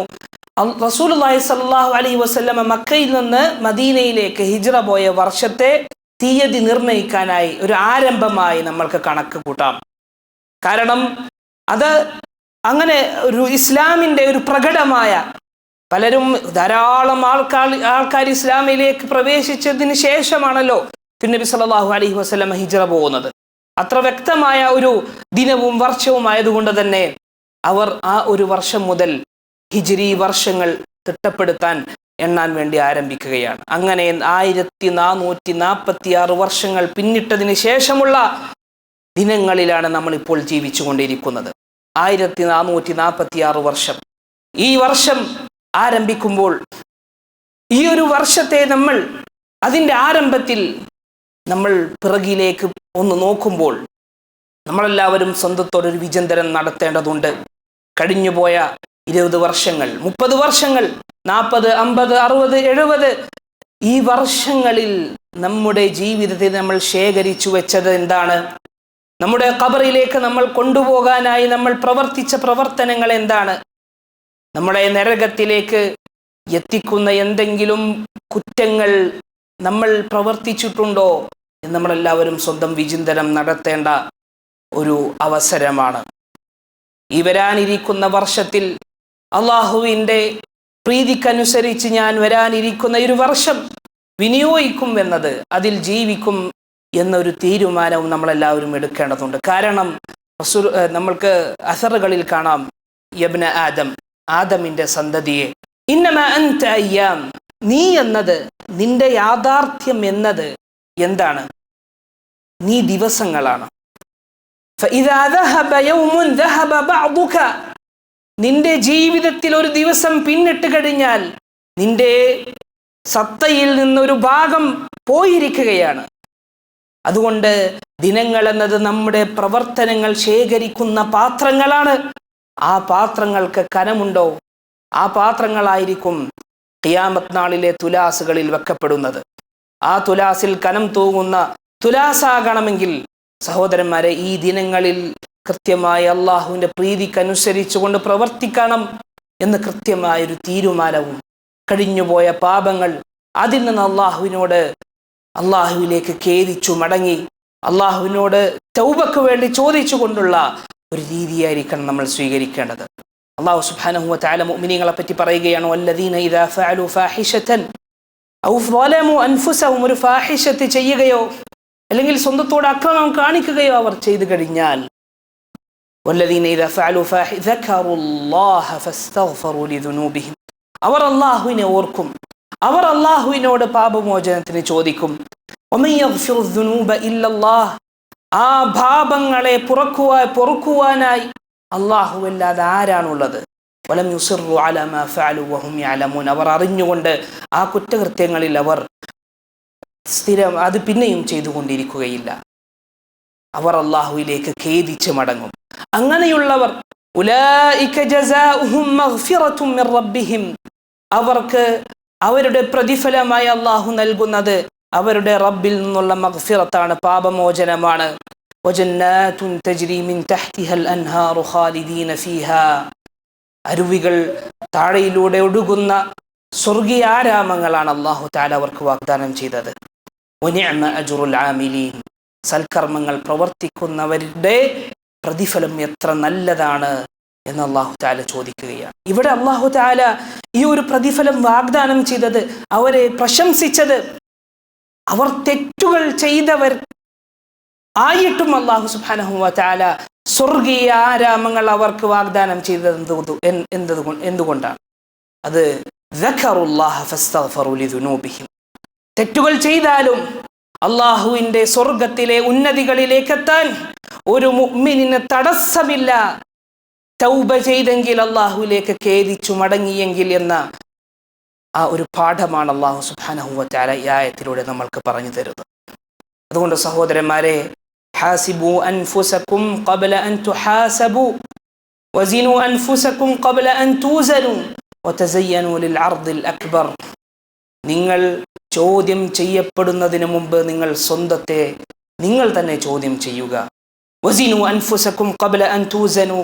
റസൂലുള്ളാഹി സ്വല്ലല്ലാഹു അലൈഹി വസല്ലമ മക്കയിൽ നിന്ന് മദീനയിലേക്ക് ഹിജ്റ പോയ വർഷത്തെ തീയതി നിർണയിക്കാനായി ഒരു ആരംഭമായി നമ്മൾക്ക് കണക്ക് കൂട്ടാം. കാരണം അത് അങ്ങനെ ഒരു ഇസ്ലാമിൻ്റെ ഒരു പ്രകടമായ, പലരും ധാരാളം ആൾക്കാർ ഇസ്ലാമിലേക്ക് പ്രവേശിച്ചതിന് ശേഷമാണല്ലോ നബി സല്ലല്ലാഹു അലൈഹി വസല്ലം ഹിജ്റ പോകുന്നത്. അത്ര വ്യക്തമായ ഒരു ദിനവും വർഷവും ആയതുകൊണ്ട് തന്നെ അവർ ആ ഒരു വർഷം മുതൽ ഹിജ്രി വർഷങ്ങൾ തിട്ടപ്പെടുത്താൻ എണ്ണാൻ വേണ്ടി ആരംഭിക്കുകയാണ്. അങ്ങനെ 1446 വർഷങ്ങൾ പിന്നിട്ടതിന് ശേഷമുള്ള ദിനങ്ങളിലാണ് നമ്മളിപ്പോൾ ജീവിച്ചു കൊണ്ടിരിക്കുന്നത്. 1446 വർഷം. ഈ വർഷം ആരംഭിക്കുമ്പോൾ, ഈ ഒരു വർഷത്തെ നമ്മൾ അതിൻ്റെ ആരംഭത്തിൽ നമ്മൾ പിറകിലേക്ക് ഒന്ന് നോക്കുമ്പോൾ നമ്മളെല്ലാവരും സ്വന്തത്തോടൊരു വിചിന്തനം നടത്തേണ്ടതുണ്ട്. കഴിഞ്ഞുപോയ 20 വർഷങ്ങൾ, 30 വർഷങ്ങൾ, 40, 50, 60, 70 ഈ വർഷങ്ങളിൽ നമ്മുടെ ജീവിതത്തിൽ നമ്മൾ ശേഖരിച്ചു വെച്ചത് എന്താണ്? നമ്മുടെ ഖബറിലേക്ക് നമ്മൾ കൊണ്ടുപോകാനായി നമ്മൾ പ്രവർത്തിച്ച പ്രവർത്തനങ്ങൾ എന്താണ്? നമ്മുടെ നരകത്തിലേക്ക് എത്തിക്കുന്ന എന്തെങ്കിലും കുറ്റങ്ങൾ നമ്മൾ പ്രവർത്തിച്ചിട്ടുണ്ടോ എന്ന് നമ്മളെല്ലാവരും സ്വന്തം വിചിന്തനം നടത്തേണ്ട ഒരു അവസരമാണ്. ഈ വരാനിരിക്കുന്ന വർഷത്തിൽ അള്ളാഹുവിൻ്റെ പ്രീതിക്കനുസരിച്ച് ഞാൻ വരാനിരിക്കുന്ന ഒരു വർഷം വിനിയോഗിക്കും എന്നത്, അതിൽ ജീവിക്കും എന്നൊരു തീരുമാനവും നമ്മളെല്ലാവരും എടുക്കേണ്ടതുണ്ട്. കാരണം നമ്മൾക്ക് അസറുകളിൽ കാണാം, യബ്ന ആദം, ആദമിൻ്റെ സന്തതിയെ, ഇന്നമാ അൻത അയ്യാം, നീ എന്നത്, നിന്റെ യാഥാർത്ഥ്യം എന്നത് എന്താണ്? നീ ദിവസങ്ങളാണ്. ഫഇദാ ദഹബ യൗമുൻ ദഹബ ബഅദുക, നിന്റെ ജീവിതത്തിൽ ഒരു ദിവസം പിന്നിട്ട് കഴിഞ്ഞാൽ നിന്റെ സത്തയിൽ നിന്നൊരു ഭാഗം പോയിരിക്കുകയാണ്. അതുകൊണ്ട് ദിനങ്ങൾ എന്നത് നമ്മുടെ പ്രവർത്തനങ്ങൾ ശേഖരിക്കുന്ന പാത്രങ്ങളാണ്. ആ പാത്രങ്ങൾക്ക് കനമുണ്ടോ? ആ പാത്രങ്ങളായിരിക്കും ഖിയാമത്ത് നാളിലെ തുലാസുകളിൽ വെക്കപ്പെടുന്നത്. ആ തുലാസിൽ കനം തൂങ്ങുന്ന തുലാസാകണമെങ്കിൽ സഹോദരന്മാരെ, ഈ ദിനങ്ങളിൽ കൃത്യമായി അള്ളാഹുവിൻ്റെ പ്രീതിക്കനുസരിച്ചുകൊണ്ട് പ്രവർത്തിക്കണം എന്ന് കൃത്യമായൊരു തീരുമാനവും, കഴിഞ്ഞുപോയ പാപങ്ങൾ അതിൽ നിന്ന് അള്ളാഹുവിലേക്ക് ഖേദിച്ചു മടങ്ങി അള്ളാഹുവിനോട് തൗബക്ക് വേണ്ടി ചോദിച്ചുകൊണ്ടുള്ള ഒരു രീതിയായിരിക്കണം നമ്മൾ സ്വീകരിക്കേണ്ടത്. അള്ളാഹു സുബ്ഹാനഹു വ തആല മുഅ്മിനീങ്ങളെ പറ്റി പറയുകയാണ്, വല്ലദീന ഇദാ ഫഅലു ഫാഹിഷതൻ ഔ ളലമു അൻഫുസഹും, ഒരു ഫാഹിഷത്ത് ചെയ്യുകയോ അല്ലെങ്കിൽ സ്വന്തത്തോട് അക്രമം കാണിക്കുകയോ അവർ ചെയ്തു കഴിഞ്ഞാൽ, വല്ലദീന ഇദാ ഫഅലു ദക്കറുല്ലാഹ ഫസ്തഗ്ഫറു ലിദുനൂബിഹിം, അവർ അള്ളാഹുവിനെ ഓർക്കും, അവർ അള്ളാഹുവിനോട് പാപമോചനത്തിന് ചോദിക്കും. വമൻ യഗ്ഫിറു ദുനൂബ ഇല്ലല്ലാഹ്, ആ പാപങ്ങളെ പൊറുക്കുവാനായി അല്ലാഹുവല്ലാതെ ആരാണുള്ളത്? വലം യുസിറു അലാ മാ ഫഅലു വഹും യഅലമൂൻ, അവർ അറിഞ്ഞുകൊണ്ട് ആ കുറ്റകൃത്യങ്ങളിൽ അവർ സ്ഥിരം അത് പിന്നെയും ചെയ്തുകൊണ്ടിരിക്കുകയില്ല. അവർ അള്ളാഹുവിലേക്ക് ഖേദിച്ച് മടങ്ങും. അങ്ങനെയുള്ളവർ ഉലൈക ജസാഉഹും മഗ്ഫിറത്തും മിർ റബ്ബിഹിം, അവർക്ക് അവരുടെ പ്രതിഫലമായി അള്ളാഹു നൽകുന്നത് അവരുടെ റബ്ബിൽ നിന്നുള്ള മഗ്ഫിറത്താണ്, പാപമോചനമാണ്. വജന്നാതുൻ തജ്രി മിൻ തഹ്തിഹൽ അൻഹാറു ഖാലിദീന ഫീഹാ, അരുവികൾ താഴെയിലൂടെ ഒഴുകുന്ന സ്വർഗീയ ആരാമങ്ങളാണ് അള്ളാഹു തആല അവർക്ക് വാഗ്ദാനം ചെയ്തത്. വനിഅമ അജ്റുൽ ആമിലീൻ, സൽക്കർമ്മങ്ങൾ പ്രവർത്തിക്കുന്നവരുടെ പ്രതിഫലം എത്ര നല്ലതാണ് എന്ന് അള്ളാഹു തആല ചോദിക്കുകയാണ്. ഇവിടെ അള്ളാഹു തആല ഈ ഒരു പ്രതിഫലം വാഗ്ദാനം ചെയ്തത്, അവരെ പ്രശംസിച്ചത്, അവർ തെറ്റുകൾ ചെയ്തവർ ആയിട്ടും അള്ളാഹു സുബ്ഹാനഹു വ തആല സ്വർഗീയ ആരാമങ്ങൾ അവർക്ക് വാഗ്ദാനം ചെയ്തത് എന്തുകൊണ്ടാണ്? അത് ദക്കറുല്ലാഹ ഫസ്തഗ്ഫറു ലിദുനൂബിഹിം, തെറ്റുകൾ ചെയ്താലും അള്ളാഹുവിൻ്റെ സ്വർഗത്തിലെ ഉന്നതികളിലേക്ക് എത്താൻ ഒരു മുഅ്മിനിന് തടസ്സമില്ല, തൗബ ചെയ്തെങ്കിൽ, അള്ളാഹുവിലേക്ക് ഖേദിച്ചു മടങ്ങിയെങ്കിൽ എന്ന ആ ഒരു പാഠമാണ് അള്ളാഹു സുബ്ഹാനഹു വ തആല ഈ ആയത്തിലൂടെ നമ്മൾക്ക് പറഞ്ഞു തരുന്നത്. അതുകൊണ്ട് സഹോദരന്മാരെ, ഹാസിബു അൻഫുസകും ഖബ്ല അൻ തുഹാസബു വസിനു അൻഫുസകും ഖബ്ല അൻ തൂസനു വതസയ്യനു ലിൽ അർദിൽ അക്ബർ, നിങ്ങൾ ചോദ്യം ചെയ്യപ്പെടുന്നതിന് മുമ്പ് നിങ്ങൾ സ്വന്തത്തെ നിങ്ങൾ തന്നെ ചോദ്യം ചെയ്യുക. വസിനു അൻഫുസകും ഖബ്ല അൻ തൂസനു,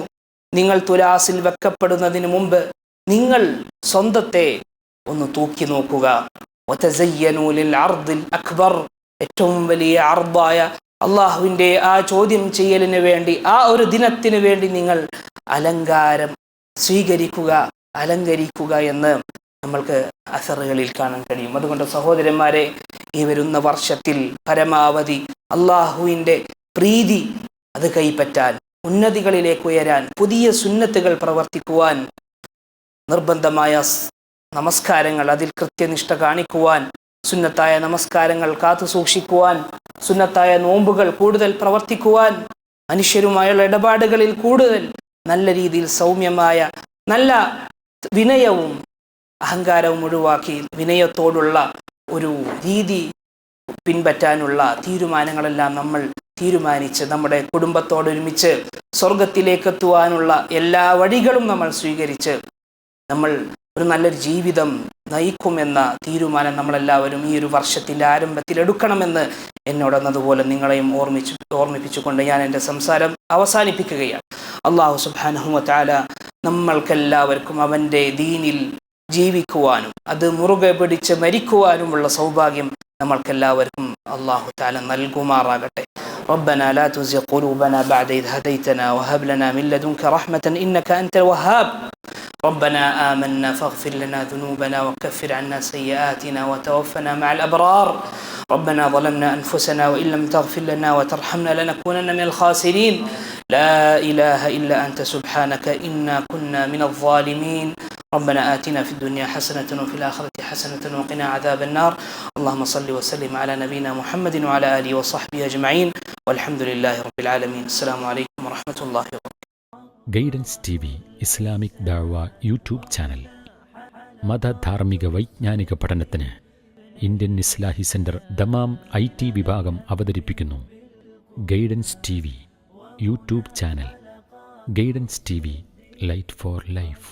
നിങ്ങൾ തുലാസിൽ വെക്കപ്പെടുന്നതിന് മുമ്പ് നിങ്ങൾ സ്വന്തത്തെ ഒന്ന് തൂക്കി നോക്കുക. വതസയ്യനു ലിൽ അർദിൽ അക്ബർ, ഏറ്റവും വലിയ അർദായ അള്ളാഹുവിൻ്റെ ആ ചോദ്യം ചെയ്യലിന് വേണ്ടി, ആ ഒരു ദിനത്തിന് വേണ്ടി നിങ്ങൾ അലങ്കാരം സ്വീകരിക്കുക, അലങ്കരിക്കുക എന്ന് നമ്മൾക്ക് അസറുകളിൽ കാണാൻ കഴിയും. അതുകൊണ്ട് സഹോദരന്മാരെ, ഈ വരുന്ന വർഷത്തിൽ പരമാവധി അള്ളാഹുവിൻ്റെ പ്രീതി അത് കൈപ്പറ്റാൻ, ഉന്നതികളിലേക്ക് ഉയരാൻ, പുതിയ സുന്നത്തുകൾ പ്രവർത്തിക്കുവാൻ, നിർബന്ധമായ നമസ്കാരങ്ങൾ അതിൽ കൃത്യനിഷ്ഠ കാണിക്കുവാൻ, സുന്നത്തായ നമസ്കാരങ്ങൾ കാത്തു സൂക്ഷിക്കുവാൻ, സുന്നത്തായ നോമ്പുകൾ കൂടുതൽ പ്രവർത്തിക്കുവാൻ, മനുഷ്യരുമായുള്ള ഇടപാടുകളിൽ കൂടുതൽ നല്ല രീതിയിൽ സൗമ്യമായ നല്ല വിനയവും അഹങ്കാരവും ഒഴിവാക്കി വിനയത്തോടുള്ള ഒരു രീതി പിൻപറ്റാനുള്ള തീരുമാനങ്ങളെല്ലാം നമ്മൾ തീരുമാനിച്ച് നമ്മുടെ കുടുംബത്തോടൊരുമിച്ച് സ്വർഗത്തിലേക്ക് എത്തുവാനുള്ള എല്ലാ വഴികളും നമ്മൾ സ്വീകരിച്ച് നമ്മൾ ഒരു നല്ലൊരു ജീവിതം നയിക്കുമെന്ന തീരുമാനം നമ്മളെല്ലാവരും ഈ ഒരു വർഷത്തിൻ്റെ ആരംഭത്തിൽ എടുക്കണമെന്ന് എന്നോടെന്നതുപോലെ നിങ്ങളെയും ഓർമ്മിപ്പിച്ചുകൊണ്ട് ഞാൻ എൻ്റെ സംസാരം അവസാനിപ്പിക്കുകയാണ്. അള്ളാഹു സുബ്ഹാനഹു വ തആല നമ്മൾക്കെല്ലാവർക്കും അവൻ്റെ ദീനിൽ ജീവിക്കുവാനും അത് മുറുകെ പിടിച്ച് മരിക്കുവാനുമുള്ള സൗഭാഗ്യം നമ്മൾക്കെല്ലാവർക്കും അള്ളാഹു തആല നൽകുമാറാകട്ടെ. ربنا لا تزغ قلوبنا بعد إذ هديتنا وهب لنا من لدنك رحمة إنك أنت الوهاب ربنا آمنا فاغفر لنا ذنوبنا وكفر عنا سيئاتنا وتوفنا مع الأبرار ربنا ظلمنا أنفسنا وإن لم تغفر لنا وترحمنا لنكونن من الخاسرين لا إله إلا أنت سبحانك إنا كنا من الظالمين ربنا آتنا في الدنيا حسنة وفي الآخرة حسنة وقنا عذاب النار اللهم صل وسلم على نبينا محمد وعلى آله وصحبه أجمعين والحمد لله رب العالمين السلام عليكم ورحمة الله وبركاته. ഗൈഡൻസ് ടി വി ഇസ്ലാമിക് ദഅവ യൂട്യൂബ് ചാനൽ. മതധാർമ്മിക വൈജ്ഞാനിക പഠനത്തിന് Indian Islahi centre Dammam IT വിഭാഗം അവതരിപ്പിക്കുന്നു guidance T V YouTube channel. Guidance T V, light for life.